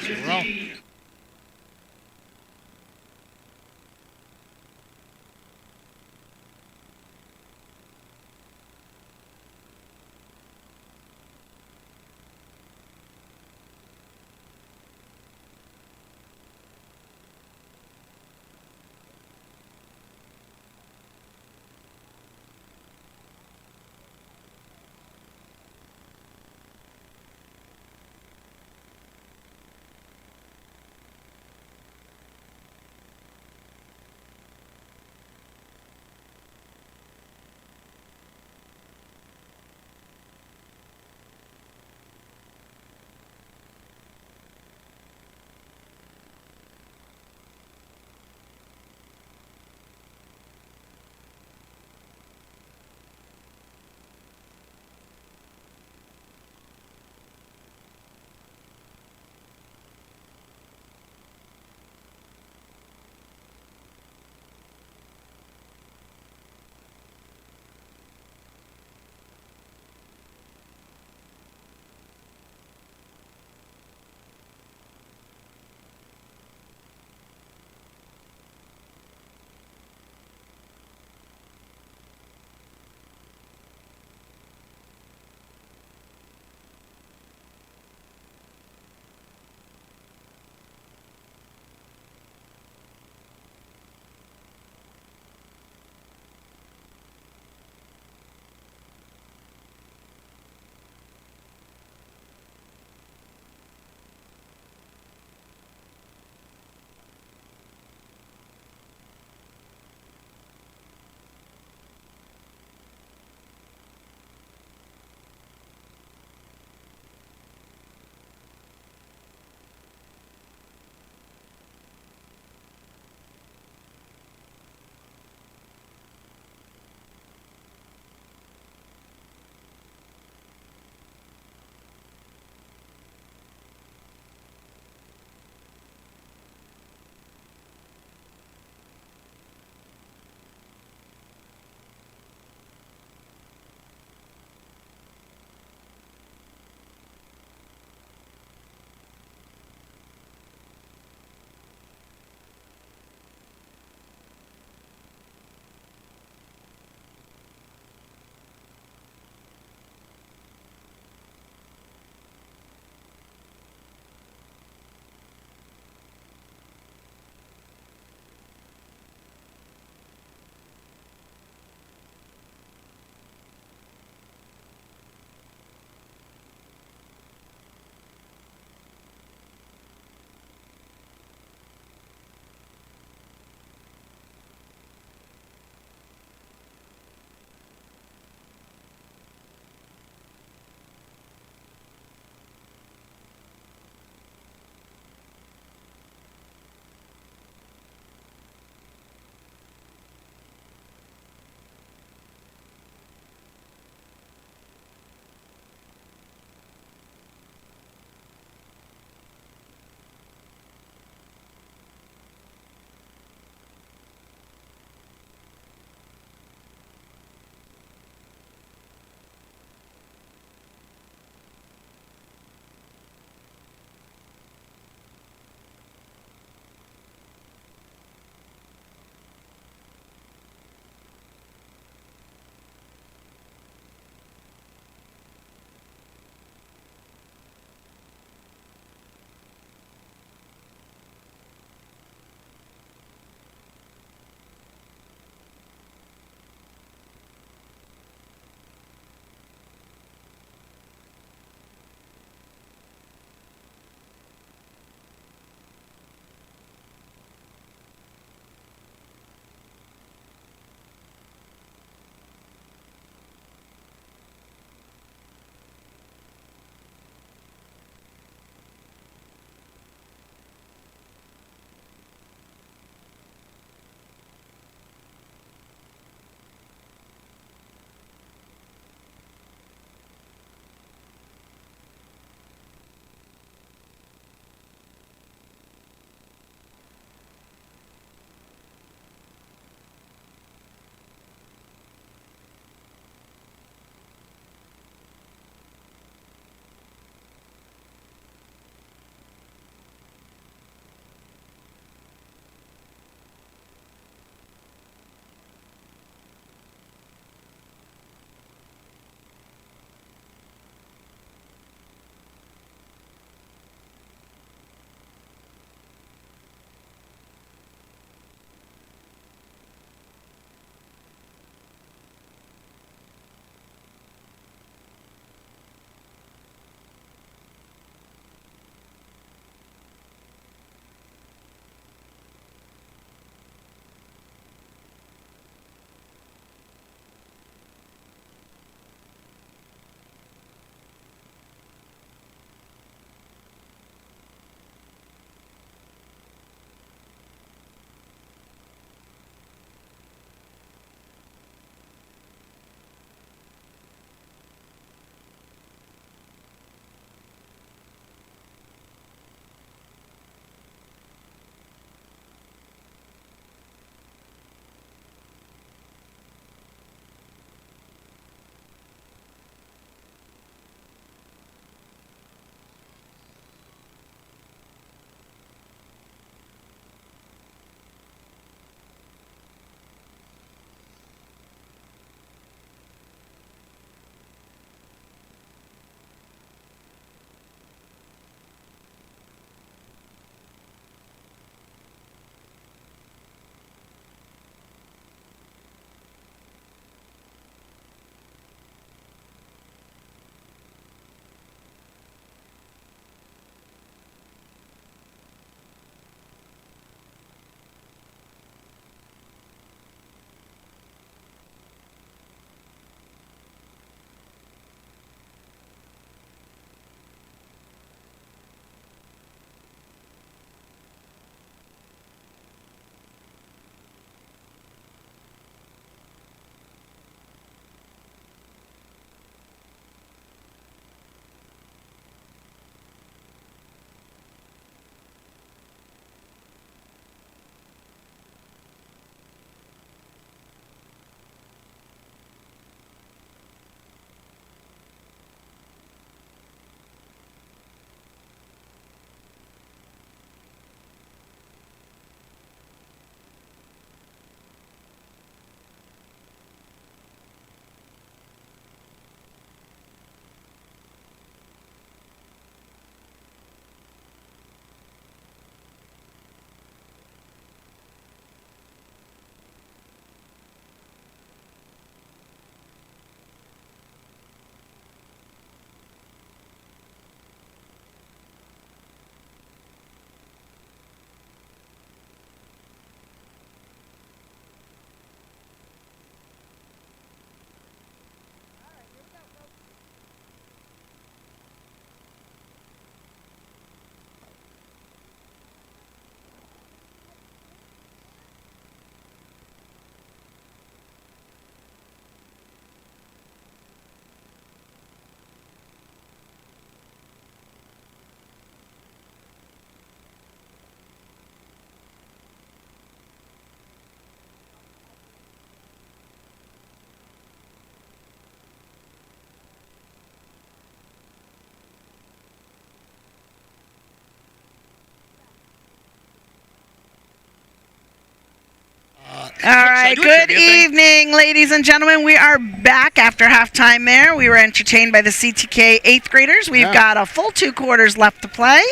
All right, good evening, ladies and gentlemen. We are back after halftime there. We were entertained by the CTK 8th graders. We've got a full 2 quarters left to play.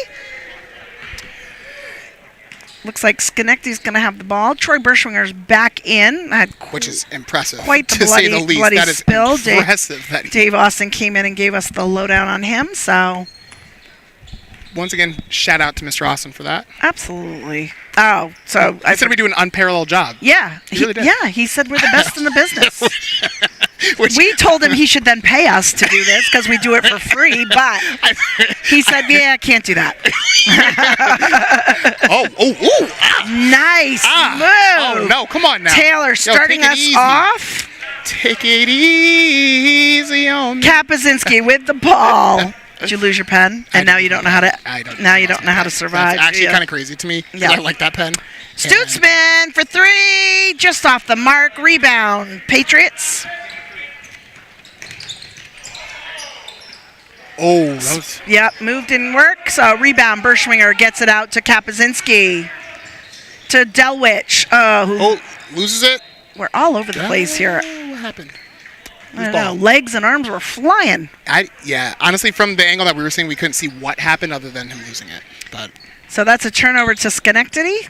Looks like Schenectady's going to have the ball. Troy Berschwinger's back in. Which is impressive, quite the to say the least. Bloody that is spill. impressive. Dave Austin came in and gave us the lowdown on him, so... Once again, shout out to Mr. Austin for that. Absolutely. Oh, so... He said we do an unparalleled job. Yeah. He really did. Yeah, he said we're the best in the business. We told him he should then pay us to do this because we do it for free, but he said, yeah, I can't do that. Nice move. Oh, no, come on now. Taylor starting us off. Take it easy on me. Kapazinski with the ball. Did you lose your pen? And now you don't know how to. Now you don't know how to survive. That's actually kind of crazy to me. Yeah. I like that pen. Stutzman for 3, just off the mark. Rebound, Patriots. Oh, that was... Yep, move didn't work. So rebound, Berschwinger gets it out to Kapazinski. To Delwich. Loses it. We're all over the place here. What happened? I don't know. Legs and arms were flying. Honestly, from the angle that we were seeing, we couldn't see what happened other than him losing it. But so that's a turnover to Schenectady.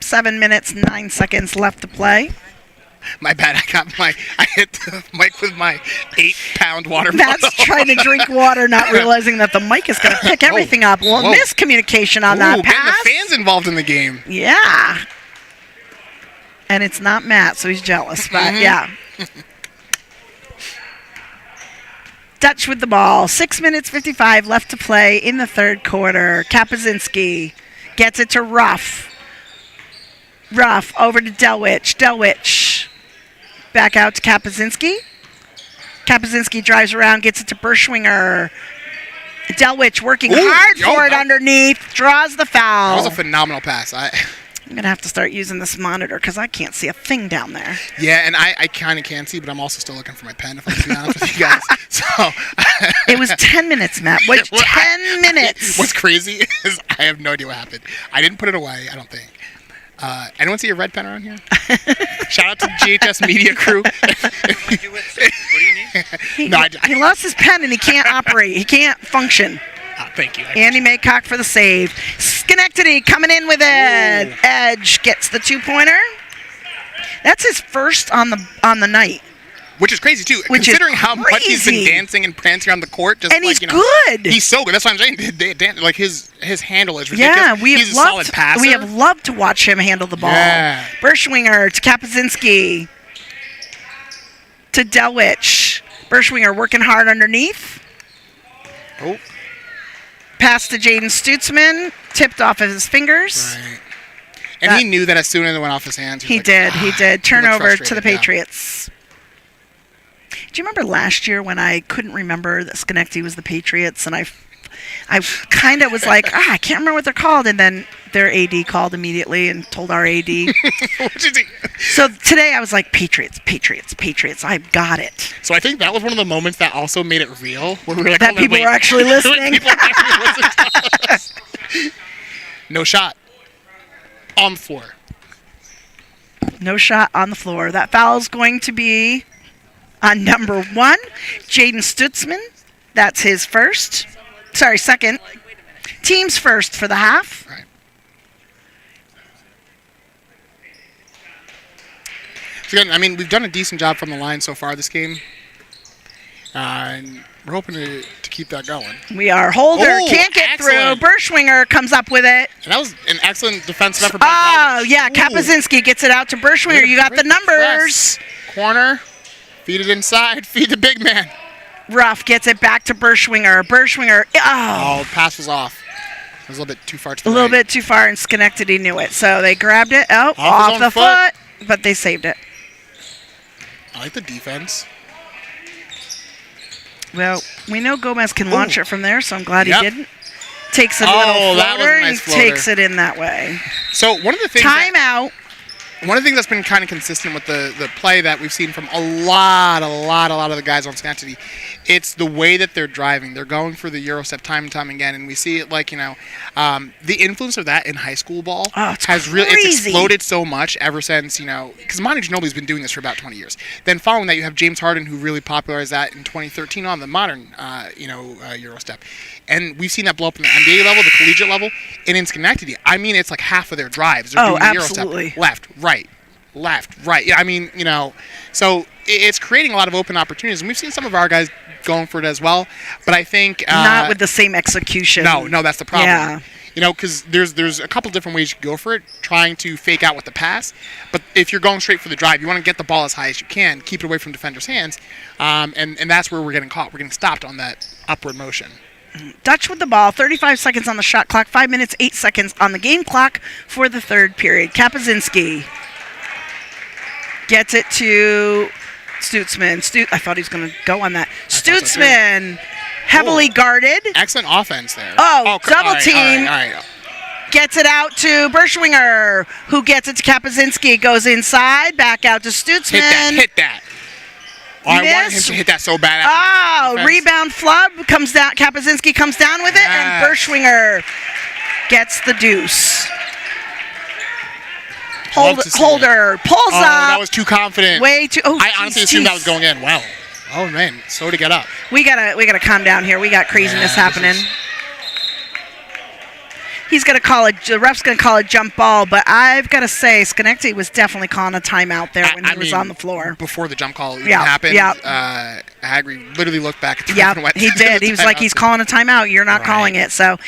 7 minutes, 9 seconds left to play. My bad. I hit the mic with my 8-pound water bottle. Matt's trying to drink water, not realizing that the mic is going to pick everything up. Well, miscommunication on that pass. Getting the fans involved in the game. Yeah. And it's not Matt, so he's jealous. But yeah. Dutch with the ball. 6 minutes, 55 left to play in the third quarter. Kapazinski gets it to Ruff. Ruff over to Delwich. Delwich back out to Kapazinski. Kapazinski drives around, gets it to Berschwinger. Delwich working hard for it underneath. Draws the foul. That was a phenomenal pass. I'm going to have to start using this monitor because I can't see a thing down there. Yeah, and I kind of can see, but I'm also still looking for my pen, if I'm being honest with you guys. So it was 10 minutes, Matt. 10 minutes? What's crazy is I have no idea what happened. I didn't put it away, I don't think. Anyone see a red pen around here? Shout out to GHS Media crew. What do you need? He lost his pen and he can't operate. He can't function. Thank you. Andy Maycock for the save. Schenectady coming in with it. Ooh. Edge gets the 2-pointer. That's his first on the night. Which is crazy too, considering how much he's been dancing and prancing around the court. Just and he's good. He's so good. That's what I'm saying. Like his handle is ridiculous. Yeah, he's a solid passer. We have loved to watch him handle the ball. Yeah. Berschwinger to Kapazinski to Delwich. Berschwinger working hard underneath. Oh. Pass to Jaden Stutzman, tipped off of his fingers. Right. And he knew that as soon as it went off his hands. He did. Turnover to the Patriots. Do you remember last year when I couldn't remember that Schenectady was the Patriots, and I kind of was like, I can't remember what they're called, and then their AD called immediately and told our AD. So today I was like, Patriots, I've got it. So I think that was one of the moments that also made it real, where we were like, that people were actually listening. No shot on the floor. No shot on the floor. That foul's going to be on number 1, Jaden Stutzman. That's his first. Sorry, second. Team's first for the half. Right. So again, I mean, we've done a decent job from the line so far this game. And we're hoping to keep that going. We are. Holder can't get through. Berschwinger comes up with it. And that was an excellent defensive effort by Delwich. Yeah, Kapazinski gets it out to Berschwinger. You got the numbers. Corner. Feed it inside. Feed the big man. Ruff gets it back to Berschwinger. Berschwinger. Pass was off. It was a little bit too far to the right. A little bit too far, and Schenectady knew it. So they grabbed it. Off the foot. But they saved it. I like the defense. Well, we know Gomez can launch it from there, so I'm glad he didn't. Takes a little floater and takes it in that way. So one of the things. Timeout. one of the things that's been kind of consistent with the play that we've seen from a lot of the guys on Schenectady, it's the way that they're driving. They're going for the Euro step time and time again, and we see it like, the influence of that in high school ball has really exploded so much ever since, because Monty Ginobili's been doing this for about 20 years. Then following that, you have James Harden, who really popularized that in 2013 on the modern, Euro step. And we've seen that blow up in the NBA level, the collegiate level, and in Schenectady. I mean, it's like half of their drives. They're doing the absolutely. Euro step. Left, right. Yeah, I mean, so it's creating a lot of open opportunities. And we've seen some of our guys going for it as well. But I think... not with the same execution. No, that's the problem. Yeah. Because there's a couple different ways you can go for it, trying to fake out with the pass. But if you're going straight for the drive, you want to get the ball as high as you can, keep it away from defenders' hands. And that's where we're getting caught. We're getting stopped on that upward motion. Dutch with the ball, 35 seconds on the shot clock, 5 minutes, 8 seconds on the game clock for the third period. Kapuzinski gets it to Stutzman. I thought he was going to go on that. Stutzman, heavily guarded. Excellent offense there. Double team. All right. Gets it out to Berschwinger, who gets it to Kapuzinski. Goes inside, back out to Stutzman. Hit that. I wanted him to hit that so bad. Rebound flub comes down. Kapuzinski comes down with it, and Berschwinger gets the deuce. Holder pulls up. That was too confident. Way too. I honestly assumed that was going in. Wow. Oh man, slow to get up. We gotta calm down here. We got craziness happening. The ref's gonna call a jump ball, but I've got to say, Schenectady was definitely calling a timeout there when he was on the floor. Before the jump call even happened, Hagry literally looked back at the ref and went, he did. He was like, he's calling a timeout. You're not calling it. So,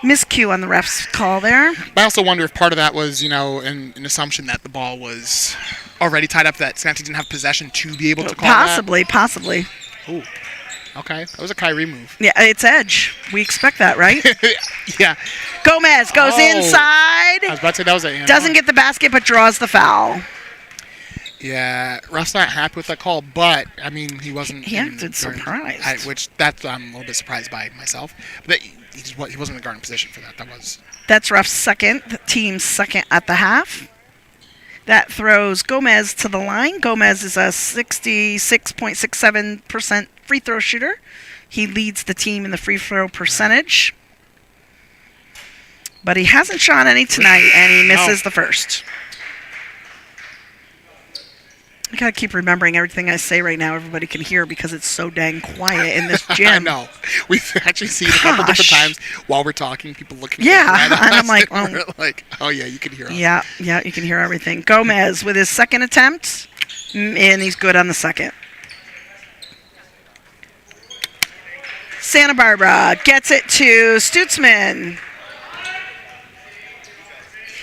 miscue on the ref's call there. But I also wonder if part of that was, an assumption that the ball was already tied up, that Schenectady didn't have possession to be able to call Possibly. Ooh. Okay, that was a Kyrie move. Yeah, it's edge. We expect that, right? Yeah. Gomez goes inside. I was about to say that was a doesn't get the basket, but draws the foul. Yeah, Russ not happy with that call, but I mean he wasn't. He acted surprised. I'm a little bit surprised by myself. But he wasn't in the guarding position for that. That's Ruff's second. The team's second at the half. That throws Gomez to the line. Gomez is a 66.67% free throw shooter. He leads the team in the free throw percentage. But he hasn't shot any tonight, and he misses the first. I gotta keep remembering everything I say right now. Everybody can hear because it's so dang quiet in this gym. I know. We've actually seen a couple different times while we're talking, people looking. Yeah, and I'm like, oh yeah, you can hear us. Yeah, you can hear everything. Gomez with his second attempt, and he's good on the second. Santa Barbara gets it to Stutzman.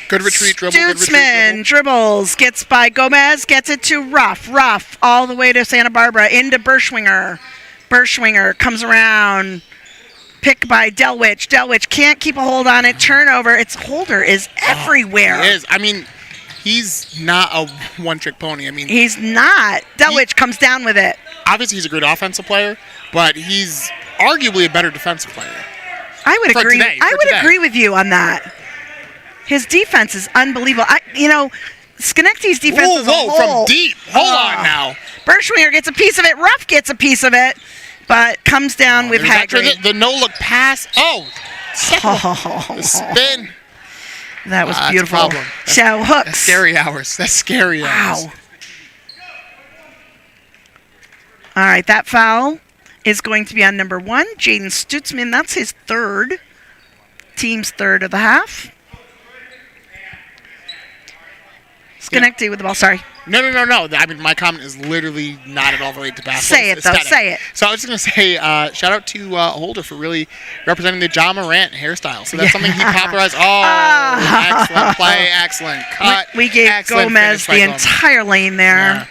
Good retreat dribble. Stutzman dribbles, gets by Gomez, gets it to Ruff, all the way to Santa Barbara, into Berschwinger. Berschwinger comes around, picked by Delwich. Delwich can't keep a hold on it, turnover. Holder is everywhere. He is. I mean, he's not a one-trick pony. I mean, he's not. Delwich comes down with it. Obviously, he's a great offensive player, but he's arguably a better defensive player. I would agree. I would agree with you on that. His defense is unbelievable. Schenectady's defense is a whole. From deep. Hold on now. Berschwinger gets a piece of it. Ruff gets a piece of it, but comes down with Hagrid. The no-look pass. The spin. That was beautiful. So hooks. That's scary hours. Wow. All right, that foul is going to be on number 1, Jaden Stutzman. That's his third. Team's third of the half. Schenectady with the ball. Sorry. No. I mean, my comment is literally not at all related to basketball. Say it, though. Say it. So I was just going to say, shout out to Holder for really representing the John Morant hairstyle. So that's something he popularized. Excellent play. Excellent cut. We gave Gomez the entire lane there. Yeah.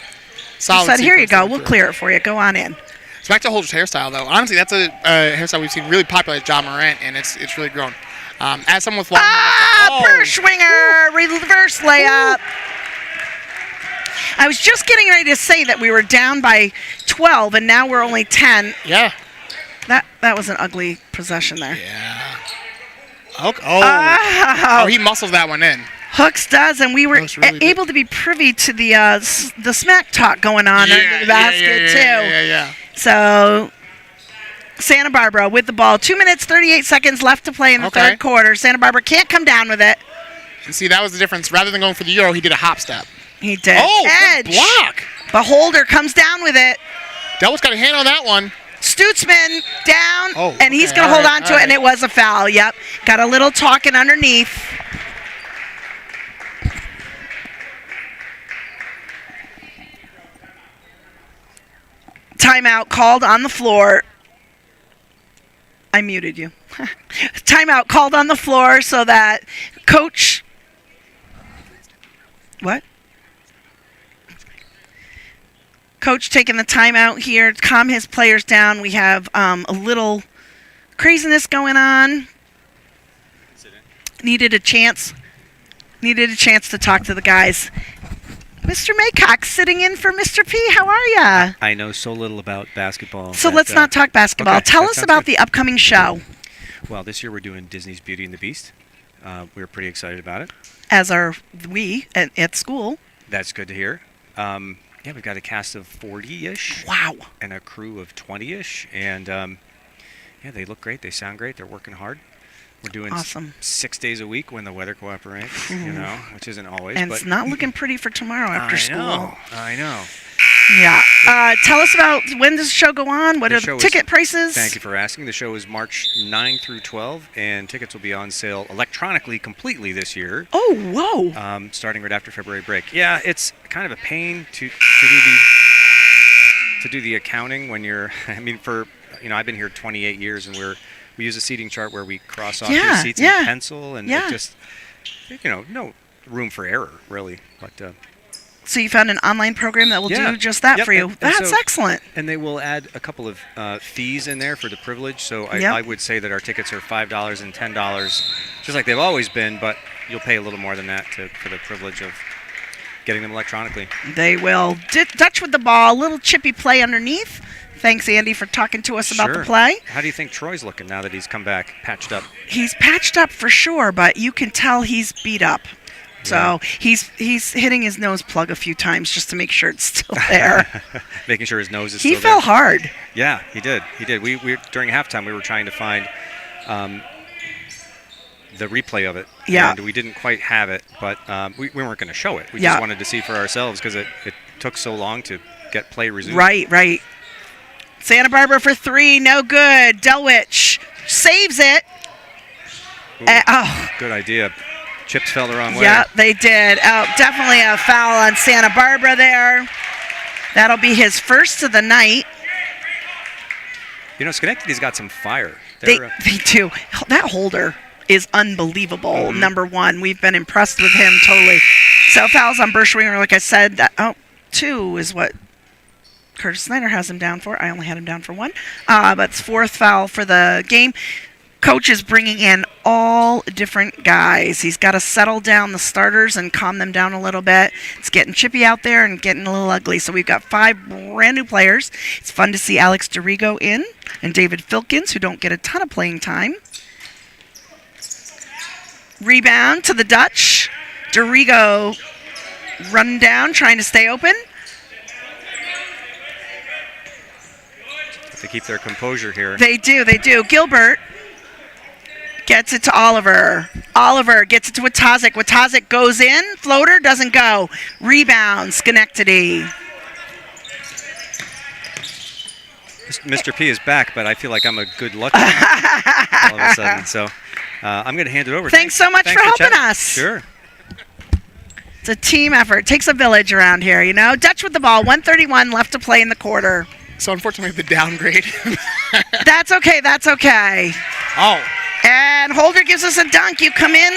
Solid. Said, here you go. We'll clear it for you. Go on in. So back to Holder's hairstyle, though. Honestly, that's a hairstyle we've seen really popularized John Morant, and it's really grown. As someone with long hair. Berschwinger. Reverse layup. I was just getting ready to say that we were down by 12, and now we're only 10. Yeah. That was an ugly possession there. Yeah. Okay. He muscles that one in. Hooks does, and we were really able to be privy to the smack talk going on under the basket, too. Yeah. So, Santa Barbara with the ball. 2 minutes, 38 seconds left to play in the third quarter. Santa Barbara can't come down with it. And see, that was the difference. Rather than going for the Euro, he did a hop step. He did. Oh, Edge. good block. But Holder comes down with it. Delwitz got a hand on that one. Stutzman down, Oh, and he's going to hold on to it, and it was a foul. Yep. Got a little talking underneath. Timeout called on the floor. I muted you. Timeout called on the floor so that Coach... What? Coach taking the timeout here to calm his players down. We have a little craziness going on. Needed a chance to talk to the guys. Mr. Maycock sitting in for Mr. P. How are ya? I know so little about basketball. So let's not talk basketball. Okay, Tell that us sounds about good. the upcoming show. Well, this year we're doing Disney's Beauty and the Beast. We're pretty excited about it. As are we at school. That's good to hear. Yeah, we've got a cast of 40-ish. Wow. And a crew of 20-ish. And, yeah, they look great. They sound great. They're working hard. We're doing Awesome. 6 days a week when the weather cooperates, you know, which isn't always. And but it's not looking pretty for tomorrow after school. I know. Yeah. Tell us about when does the show go on? What The are show the is- ticket prices? Thank you for asking. The show is March 9 through 12, and tickets will be on sale electronically completely this year. Oh, whoa. Starting right after February break. Yeah, it's kind of a pain to do the accounting when you're. I mean, I've been here 28 years, and we use a seating chart where we cross off your seats in pencil, and it just, no room for error really. But So you found an online program that will do just that for you. That's excellent. And they will add a couple of fees in there for the privilege. So I would say that our tickets are $5 and $10, just like they've always been, but you'll pay a little more than that for the privilege of getting them electronically. They will. Dutch with the ball, a little chippy play underneath. Thanks, Andy, for talking to us about the play. How do you think Troy's looking now that he's come back patched up? He's patched up for sure, but you can tell he's beat up. So he's hitting his nose plug a few times just to make sure it's still there. Making sure his nose is still there. He fell hard. Yeah, he did. We during halftime we were trying to find the replay of it. Yeah. And we didn't quite have it, but we weren't going to show it. We just wanted to see for ourselves because it took so long to get play resumed. Right. Santa Barbara for three, no good. Delwich saves it. Ooh, good idea. Chips fell the wrong way. Yeah, they did. Oh, definitely a foul on Santa Barbara there. That'll be his first of the night. Schenectady's got some fire. They do. That Holder is unbelievable. Mm-hmm. Number one. We've been impressed with him totally. So fouls on Berschwinger, like I said. 2 is what Curtis Snyder has him down for. I only had him down for 1. But it's 4th foul for the game. Coach is bringing in all different guys. He's got to settle down the starters and calm them down a little bit. It's getting chippy out there and getting a little ugly. So we've got 5 brand new players. It's fun to see Alex DeRigo in and David Filkins, who don't get a ton of playing time. Rebound to the Dutch. DeRigo run down, trying to stay open. To keep their composure here. They do. Gilbert gets it to Oliver. Oliver gets it to Watazik. Watazik goes in. Floater doesn't go. Rebound, Schenectady. Mr. P is back, but I feel like I'm a good luck all of a sudden. So I'm going to hand it over. Thanks so much for helping us. Sure. It's a team effort. It takes a village around here, Dutch with the ball. 1:31 left to play in the quarter. So unfortunately, the downgrade. That's okay. Oh. And Holder gives us a dunk. You come in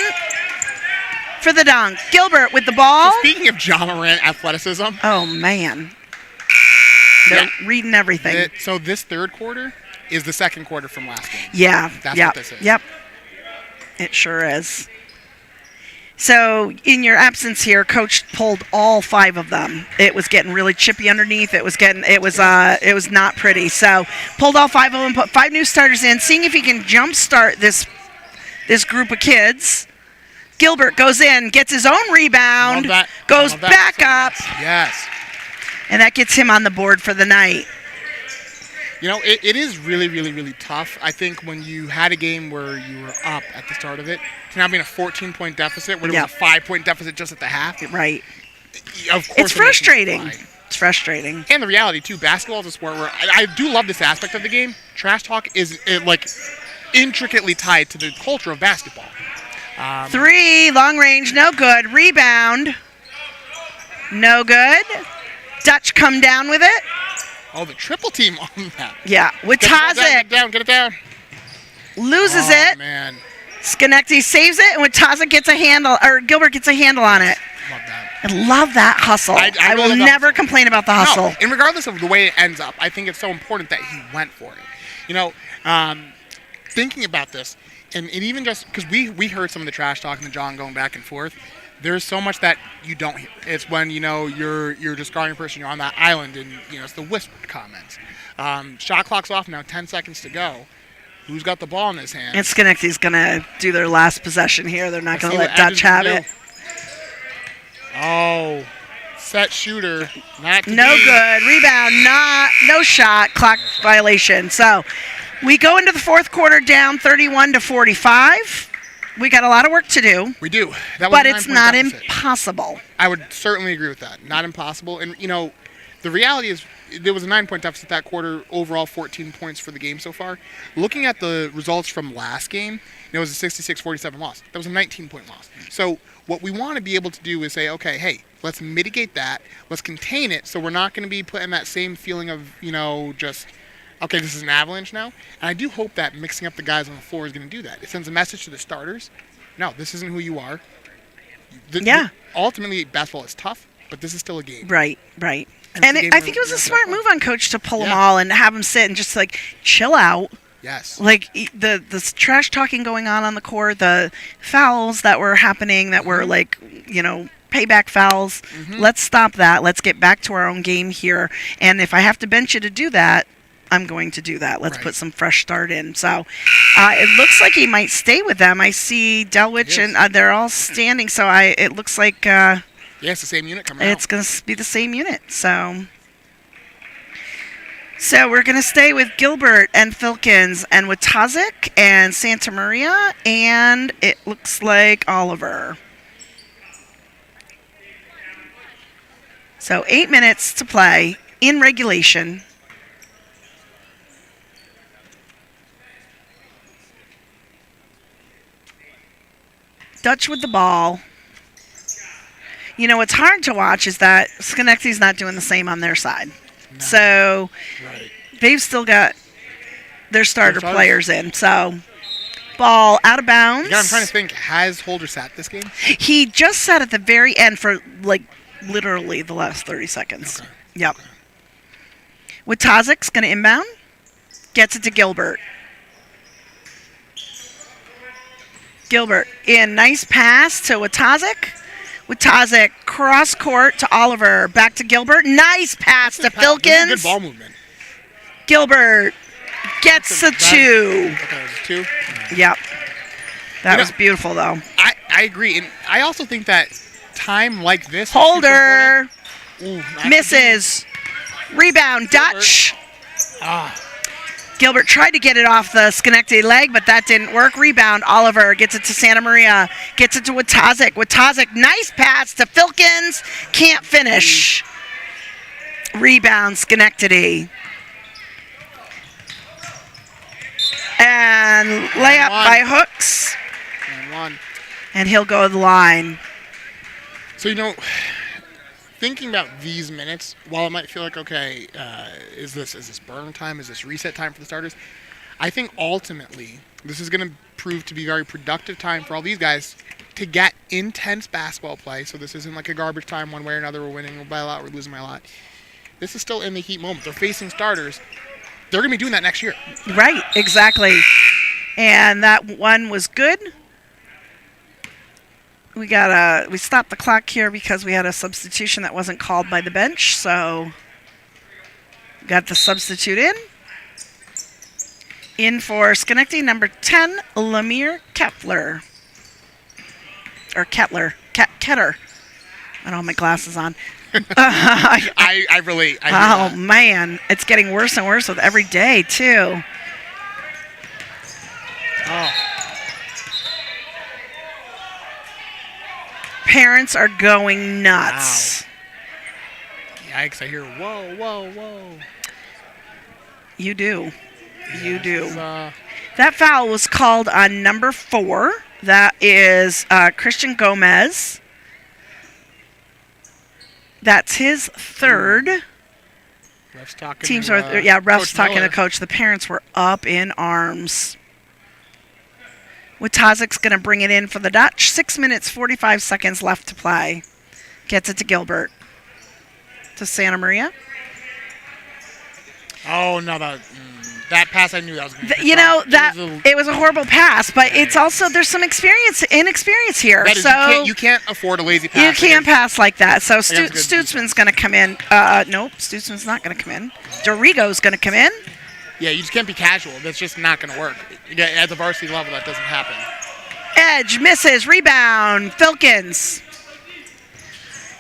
for the dunk. Gilbert with the ball. So speaking of John Morant athleticism. Oh, man. They're reading everything. So this third quarter is the second quarter from last game. Yeah. That's what this is. Yep. It sure is. So in your absence here, Coach pulled all 5 of them. It was getting really chippy underneath. It was not pretty. So pulled all 5 of them, put 5 new starters in, seeing if he can jumpstart this group of kids Gilbert goes in, gets his own rebound, goes back up. Yes. And that gets him on the board for the night. You know, it is really, really, really tough. I think when you had a game where you were up at the start of it, to now being a 14-point deficit, where it was a 5-point deficit just at the half. Right. Of course, it's frustrating. It's frustrating. And the reality, too, basketball is a sport where I do love this aspect of the game. Trash talk is, intricately tied to the culture of basketball. 3, long range, no good. Rebound, no good. Dutch come down with it. Oh, the triple team on that. Yeah, Watazik. Get it down. Loses it. Man. Schenectady saves it, and Watazik gets a handle, or Gilbert gets a handle on it. Love that. I love that hustle. I will never complain about the hustle. No, and regardless of the way it ends up, I think it's so important that he went for it. You know, thinking about this, and even just because we heard some of the trash talk and the John going back and forth, there's so much that you don't hear. It's when, you're just guarding a person, you're on that island, and, it's the whispered comments. Shot clock's off now, 10 seconds to go. Who's got the ball in his hand? And Schenectady's going to do their last possession here. They're not going to let Dutch have it. Oh, set shooter. Not to no be. Good. Rebound, no shot. Clock violation. So we go into the fourth quarter down 31-45. We got a lot of work to do. We do. But it's not impossible. I would certainly agree with that. Not impossible. And, the reality is there was a 9-point deficit that quarter, overall 14 points for the game so far. Looking at the results from last game, it was a 66-47 loss. That was a 19-point loss. So what we want to be able to do is say, okay, hey, let's mitigate that. Let's contain it so we're not going to be put in that same feeling of, just, okay, this is an avalanche now. And I do hope that mixing up the guys on the floor is going to do that. It sends a message to the starters. No, this isn't who you are. Ultimately, basketball is tough, but this is still a game. Right. And I think it was a smart move on Coach to pull them all and have them sit and just, chill out. Yes. The trash talking going on the court, the fouls that were happening that were, payback fouls. Mm-hmm. Let's stop that. Let's get back to our own game here. And if I have to bench you to do that, I'm going to do that. Let's put some fresh start in. So it looks like he might stay with them. I see Delwich and they're all standing. So it looks like... it's the same unit coming out. It's going to be the same unit. So we're going to stay with Gilbert and Filkins and Watazik and Santa Maria. And it looks like Oliver. So 8 minutes to play in regulation. Dutch with the ball. What's hard to watch is that Schenectady's not doing the same on their side. No. So they've still got their starter players in. So ball out of bounds. I'm trying to think, has Holder sat this game? He just sat at the very end for literally the last 30 seconds. Okay. Yep. Okay. Watazik's going to inbound. Gets it to Gilbert. Gilbert in. Nice pass to Watazik. Watazik cross court to Oliver. Back to Gilbert. Nice pass to Filkins. Good ball movement. Gilbert gets a 2. Okay, it was 2? Yep. That was beautiful, though. I agree. And I also think that time like this. Holder misses. Rebound. Dutch. Gilbert tried to get it off the Schenectady leg, but that didn't work. Rebound. Oliver gets it to Santa Maria. Gets it to Watazik. Watazik, nice pass to Filkins. Can't finish. Rebound, Schenectady. And layup by Hooks. And he'll go to the line. So, thinking about these minutes, while it might feel like, okay, is this burn time? Is this reset time for the starters? I think ultimately this is going to prove to be very productive time for all these guys to get intense basketball play. So this isn't like a garbage time one way or another. We're winning by a lot, we're losing by a lot. This is still in the heat moment. They're facing starters. They're going to be doing that next year. Right, exactly. And that one was good. We stopped the clock here because we had a substitution that wasn't called by the bench. So got the substitute in. In for Schenectady, number 10, Lemire Kepler. or Kettler. Ketter. I don't have my glasses on. I relate. Oh, man. It's getting worse and worse with every day, too. Oh. Parents are going nuts. Wow. Yikes, I hear, whoa, whoa, whoa. You do. You do. That foul was called on number 4. That is Christian Gomez. That's his third. ref's talking Teams to, are, ref's talking Miller. to coach. The parents were up in arms. Witozik's going to bring it in for the Dutch. 6 minutes, 45 seconds left to play. Gets it to Gilbert. To Santa Maria. Oh, no, that pass, I knew that was going to be it was a horrible pass, but it's also, there's some inexperience here. That is, so you can't afford a lazy pass. You can't pass like that. So Stutzman's going to come in. Nope, Stutzman's not going to come in. Dorigo's going to come in. Yeah, you just can't be casual. That's just not going to work. At the varsity level, that doesn't happen. Edge misses. Rebound. Filkins.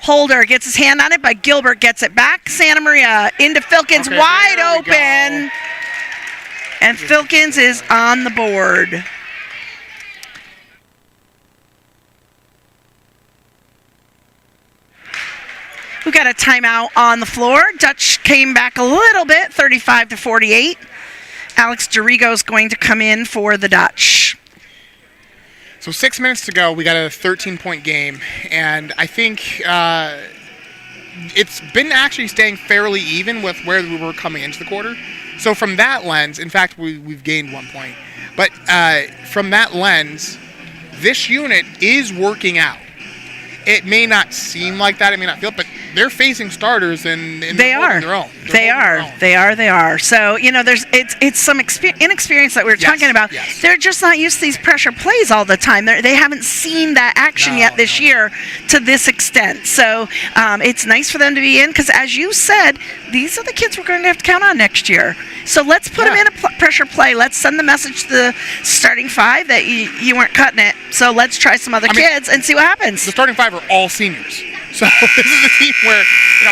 Holder gets his hand on it, but Gilbert gets it back. Santa Maria into Filkins, wide open. And Filkins is on the board. We got a timeout on the floor. Dutch came back a little bit, 35-48. Alex Dorigo is going to come in for the Dutch. So 6 minutes to go. We got a 13-point game, and I think it's been actually staying fairly even with where we were coming into the quarter. So from that lens, in fact, we've gained 1 point. But from that lens, this unit is working out. It may not seem like that. It may not feel, but they're facing starters, and they are. Their own. They are. So it's some inexperience that we were talking about. Yes. They're just not used to these pressure plays all the time. They haven't seen that action yet this year to this extent. So it's nice for them to be in because, as you said, these are the kids we're going to have to count on next year. So let's put them in a pressure play. Let's send the message to the starting 5 that you weren't cutting it. So let's try some other kids and see what happens. The starting 5 are all seniors. So this is a team where,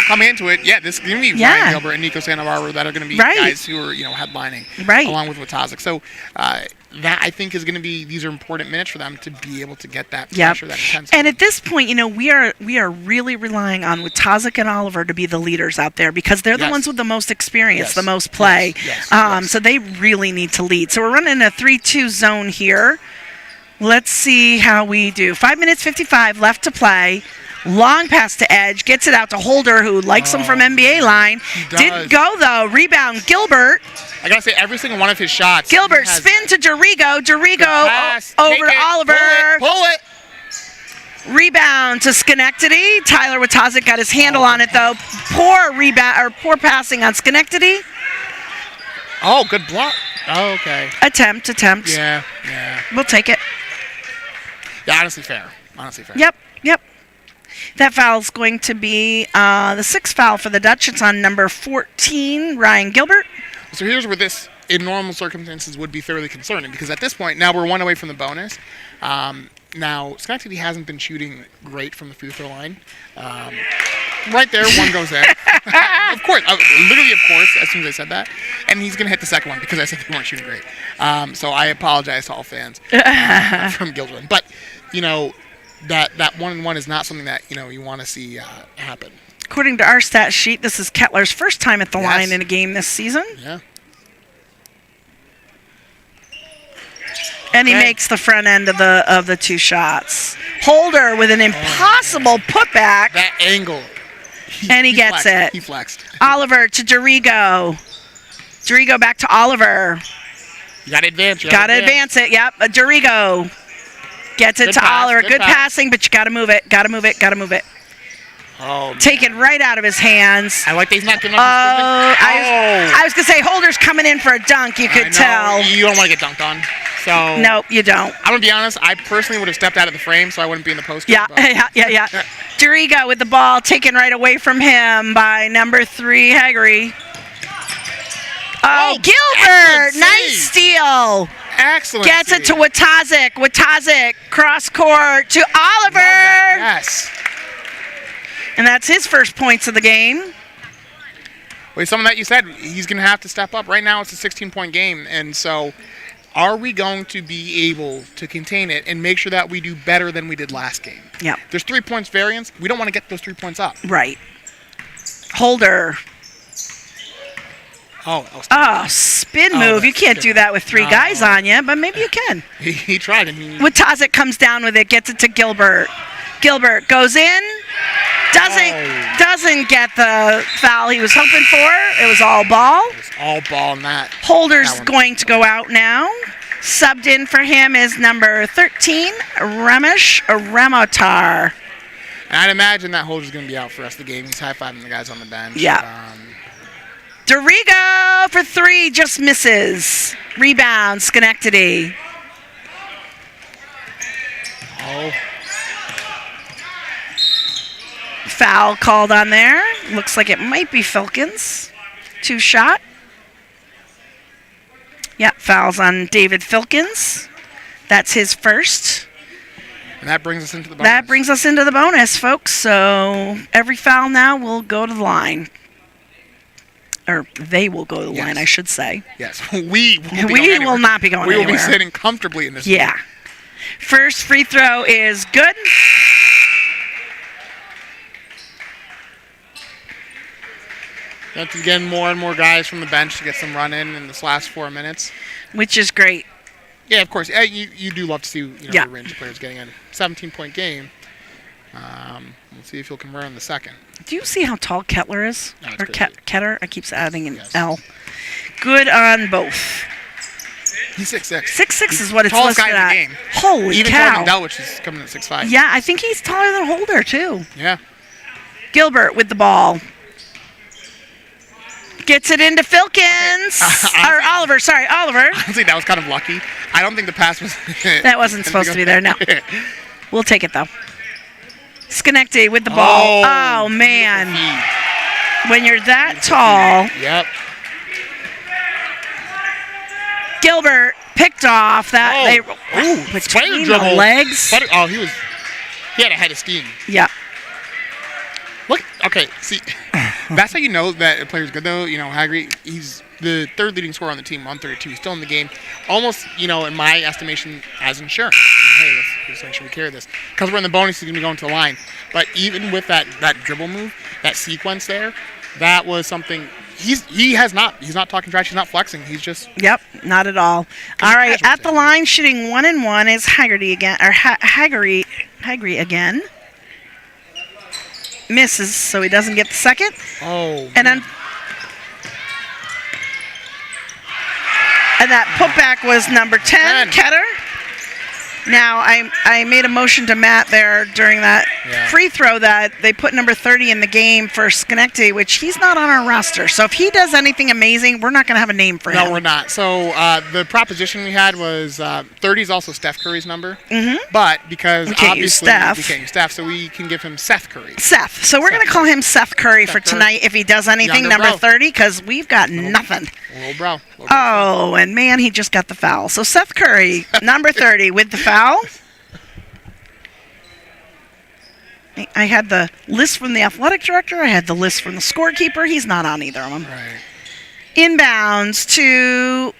coming into it, this is going to be Ryan Gilbert and Nico Santa Barbara that are going to be guys who are, headlining along with Witozik. So that, I think, is going to be, these are important minutes for them to be able to get that pressure, that intensity. And at this point, we are really relying on Witozik and Oliver to be the leaders out there because they're the ones with the most experience, the most play. So they really need to lead. So we're running a 3-2 zone here. Let's see how we do. 5 minutes, 55 left to play. Long pass to Edge. Gets it out to Holder, who likes him from NBA line. Didn't go, though. Rebound, Gilbert. I got to say, every single one of his shots. Gilbert, spin to Dorigo. Dorigo over to Oliver. Pull it. Rebound to Schenectady. Tyler Witozik got his handle on it, though. Poor passing on Schenectady. Oh, good block. Oh, okay. Attempt. Yeah. We'll take it. Yeah, honestly fair. Yep. That foul's going to be the 6th foul for the Dutch. It's on number 14, Ryan Gilbert. So here's where this, in normal circumstances, would be fairly concerning because at this point, now we're 1 away from the bonus. Now, Schenectady hasn't been shooting great from the free throw line. Right there, 1 goes in. Of course, literally of course, as soon as I said that. And he's going to hit the second one because I said they weren't shooting great. So I apologize to all fans from Guilderland. But, that 1-1 is not something that, you want to see happen. According to our stat sheet, this is Kettler's first time at the line in a game this season. Yeah. And he makes the front end of the 2 shots. Holder with an impossible putback. That angle. And he gets it. He flexed. Oliver to Dorigo. Dorigo back to Oliver. You got to advance. Got to advance it. Yep. Dorigo gets it to Oliver. Good passing, but you got to move it. Got to move it. Oh, taken right out of his hands. I like that he's not giving up. I was going to say, Holder's coming in for a dunk. You could tell. You don't want to get dunked on. So nope, you don't. I'm going to be honest. I personally would have stepped out of the frame so I wouldn't be in the post. Yeah. Dorigo with the ball taken right away from him by number 3, Haggerty. Oh, Gilbert. Nice steal. Excellent. Gets it to Watazik. Watazik, cross court to Oliver. Yes. And that's his first points of the game. Wait, something that you said, he's going to have to step up. Right now it's a 16-point game, and so are we going to be able to contain it and make sure that we do better than we did last game? Yeah. There's 3 points variance. We don't want to get those 3 points up. Right. Holder. Spin move. You can't do that with 3 guys on you, but maybe you can. He tried. Watazik comes down with it, gets it to Gilbert. Gilbert goes in. Doesn't get the foul he was hoping for. It was all ball. It was all ball in that. Holder's going to go out now. Subbed in for him is number 13, Ramesh Ramotar. And I'd imagine that Holder's going to be out for the rest of the game. He's high-fiving the guys on the bench. Yeah. Dorigo for 3, just misses. Rebound, Schenectady. Foul called on there. Looks like it might be Filkins. 2 shot. Yep, fouls on David Filkins. That's his first. And that brings us into the bonus. That brings us into the bonus, folks. So every foul now will go to the line. Or they will go to the line, I should say. Yes, we will not be going anywhere. We will be sitting comfortably in this Yeah. room. First free throw is good. That's again more and more guys from the bench to get some run in this last 4 minutes. Which is great. Yeah, of course. You do love to see the range of players getting in. 17-point game. We'll see if he'll convert on the second. Do you see how tall Kettler is? No, or Ketter? I keep adding an Yes. L. Good on both. He's 6'6". 6'6" is what it's tallest listed guy at. in the game. Holy Even cow. Jordan Delwich is coming at 6'5". Yeah, I think he's taller than Holder, too. Yeah. Gilbert with the ball. Gets it into Filkins. Or Oliver, sorry, Oliver. Honestly, that was kind of lucky. I don't think the pass was... That wasn't supposed to be there, no. We'll take it, though. Schenectady with the ball. Oh, man. When you're that tall. Yep. Gilbert picked off that. Between the legs. He had a head of steam. Yeah. Look, okay, see, that's how you know that a player's good, though. Haggerty, he's the third leading scorer on the team, 132. He's still in the game. Almost, in my estimation, as insurance. Hey, let's make sure we carry this. Because we're in the bonus, he's going to be going to the line. But even with that dribble move, that sequence there, that was something... He's not talking trash. He's not flexing. He's just... Yep, not at all. All right, at the line, shooting 1-1 is Haggerty again, or Haggerty again. Misses, so he doesn't get the second. Oh, and then that putback was number 10, Ketter. Now, I made a motion to Matt there during that free throw that they put number 30 in the game for Schenectady, which he's not on our roster. So if he does anything amazing, we're not going to have a name for him. No, we're not. So the proposition we had was 30 is also Steph Curry's number. Mm-hmm. But because we can't use Steph. We can't use Steph, so we can give him Seth Curry. Seth. So we're going to call him Seth Curry for tonight if he does anything, number 30, because we've got nothing. Little bro. Oh, and man, he just got the foul. So Seth Curry, number 30, with the foul. I had the list from the athletic director. I had the list from the scorekeeper. He's not on either of them. Right. Inbounds to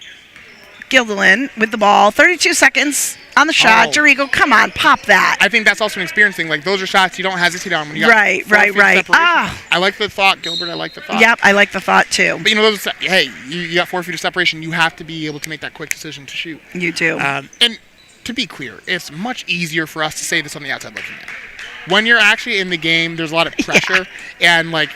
Guilderland with the ball. 32 seconds on the shot. Dorigo, come on, pop that. I think that's also an experience thing. Like, those are shots you don't hesitate on when you got right. I like the thought, Gilbert. I like the thought. Yep, I like the thought too. But hey, you got 4 feet of separation. You have to be able to make that quick decision to shoot. You do. And to be clear, it's much easier for us to say this on the outside looking in. When you're actually in the game, there's a lot of pressure, and like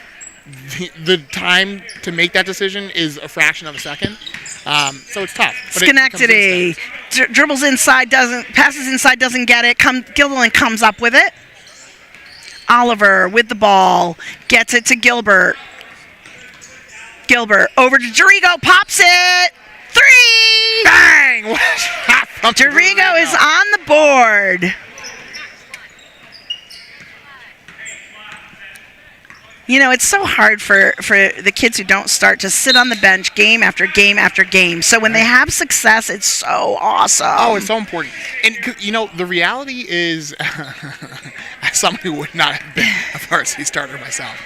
the time to make that decision is a fraction of a second. So it's tough. But Schenectady dribbles inside, passes inside, doesn't get it. Guilderland comes up with it. Oliver with the ball gets it to Gilbert. Gilbert over to Dorigo, pops it. 3! Bang! Dorigo is on the board. It's so hard for the kids who don't start to sit on the bench game after game after game. So when they have success, it's so awesome. Oh, it's so important. And, the reality is, as someone who would not have been a varsity starter myself,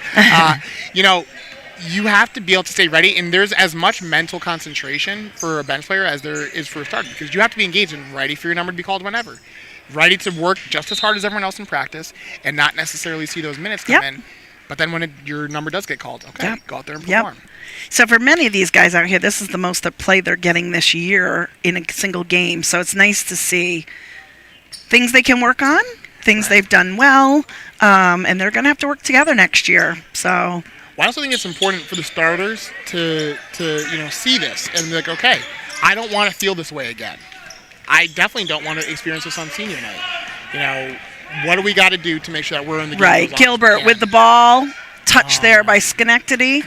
you have to be able to stay ready, and there's as much mental concentration for a bench player as there is for a starter, because you have to be engaged and ready for your number to be called whenever. Ready to work just as hard as everyone else in practice and not necessarily see those minutes come in. But then when your number does get called, go out there and perform. So for many of these guys out here, this is the most that play they're getting this year in a single game. So it's nice to see things they can work on, things they've done well, and they're going to have to work together next year. So well, I also think it's important for the starters to see this and be like, okay, I don't want to feel this way again. I definitely don't want to experience this on senior night. What do we got to do to make sure that we're in the game? Right, Gilbert with the ball, touch there by Schenectady.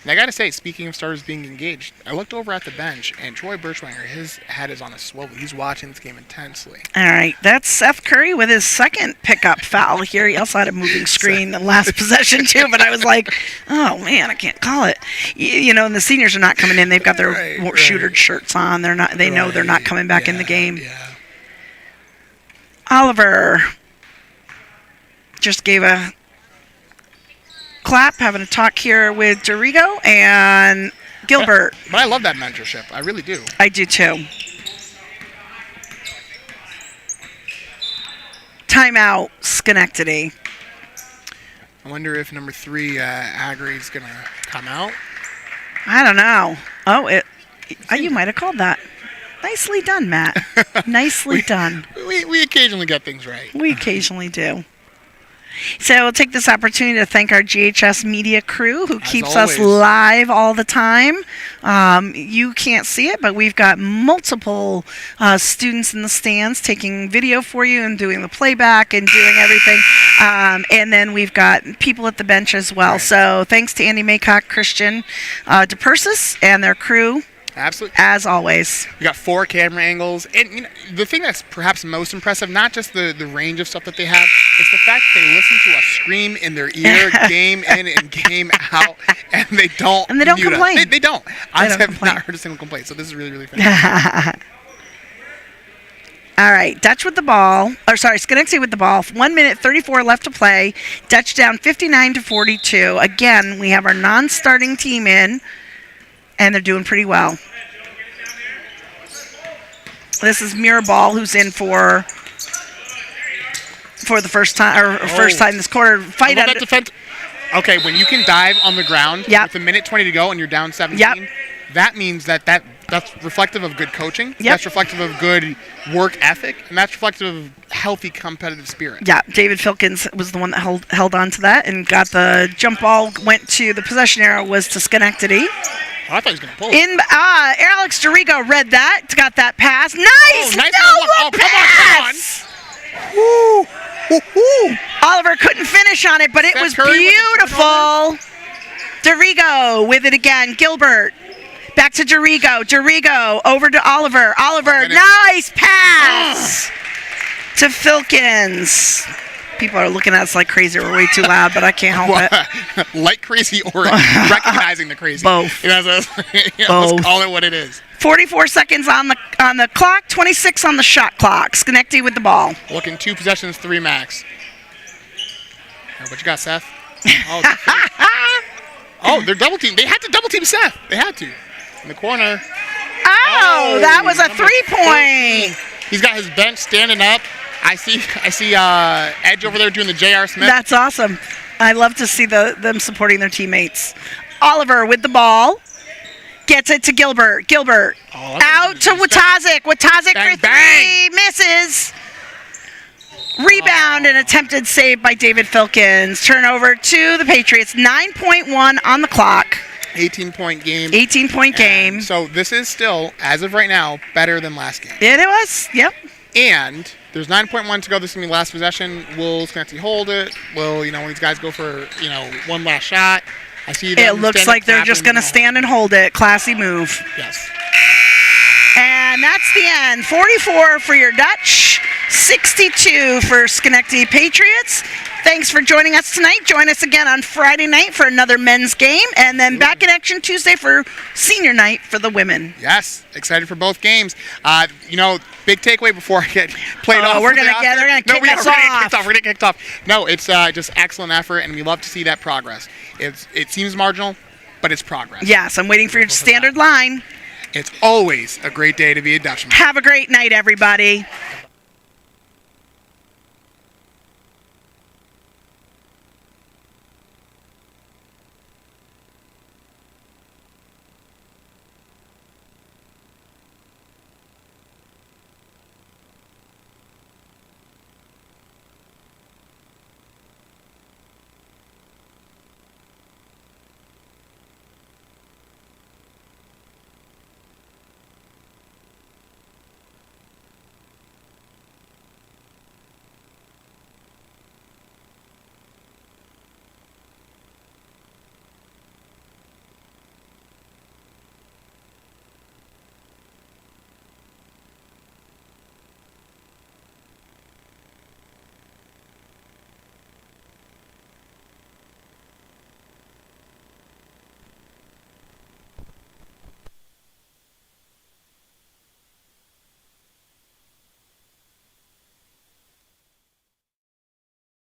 And I got to say, speaking of starters being engaged, I looked over at the bench, and Troy Birchwanger, his head is on a swivel. He's watching this game intensely. All right, that's Seth Curry with his second pickup foul here. He also had a moving screen the last possession, too, but I was like, oh, man, I can't call it. And the seniors are not coming in. They've got their shootered shirts on. They know they're not coming back in the game. Yeah. Oliver just gave a clap, having a talk here with Dorigo and Gilbert. But I love that mentorship. I really do. I do too. Timeout, Schenectady. I wonder if number 3, Agri's going to come out. I don't know. You might have called that. Nicely done, Matt. Nicely done. We occasionally get things right. We occasionally do. So we'll take this opportunity to thank our GHS Media crew who keeps us live all the time. You can't see it, but we've got multiple students in the stands taking video for you and doing the playback and doing everything. And then we've got people at the bench as well. Right. So thanks to Andy Maycock, Christian DePersis, and their crew. Absolutely. As always. We got 4 camera angles. And the thing that's perhaps most impressive, not just the range of stuff that they have, it's the fact that they listen to us scream in their ear game in and game out, and they don't complain. They don't. I have not heard a single complaint, so this is really, really fantastic. All right, Dutch with the ball. Schenectady with the ball. 1 minute, 34 left to play. Dutch down 59-42. Again, we have our non-starting team in, and they're doing pretty well. This is Mirabal, who's in for the first time this quarter. Fight under. Okay, when you can dive on the ground with a minute 20 to go and you're down 17, that means that's reflective of good coaching. That's reflective of good work ethic, and that's reflective of healthy competitive spirit. Yeah, David Filkins was the one that held on to that and got the jump ball. Went to the possession arrow was to Schenectady. Oh, I thought he was going to pull it. Alex Dorigo read that. Got that pass. Nice! No pass! Come on. Oliver couldn't finish on it, but it was beautiful. Dorigo with it again. Gilbert. Back to Dorigo. Dorigo over to Oliver. Oliver, nice pass to Filkins. People are looking at us like crazy. We're way too loud, but I can't help it. Like crazy or recognizing the crazy? Both. Both. Let's call it what it is. 44 seconds on the clock, 26 on the shot clock. Schenectady with the ball. Looking 2 possessions, 3 max. What you got, Seth? They're double team. They had to double team Seth. They had to. In the corner. Oh, that was a 3-point. He's got his bench standing up. I see Edge over there doing the J.R. Smith. That's awesome. I love to see them supporting their teammates. Oliver with the ball. Gets it to Gilbert. Gilbert out to Watazik. Watazik for 3. Misses. Rebound and attempted save by David Filkins. Turnover to the Patriots. 9.1 on the clock. 18-point game. 18-point game. So this is still, as of right now, better than last game. It was. Yep. And there's 9.1 to go. This is going to be last possession. Will Schenectady hold it? Will, when these guys go for, one last shot? I see them. It looks like they're just going to stand and hold it. Classy move. Yes. And that's the end. 44 for your Dutch, 62 for Schenectady Patriots. Thanks for joining us tonight. Join us again on Friday night for another men's game, and then back in action Tuesday for senior night for the women. Yes, excited for both games. Big takeaway before I get played off. They're gonna kick us off. We're gonna get kicked off. No, it's just excellent effort, and we love to see that progress. It seems marginal, but it's progress. Yes, I'm waiting for your standard line. It's always a great day to be a Dutchman. Have a great night, everybody.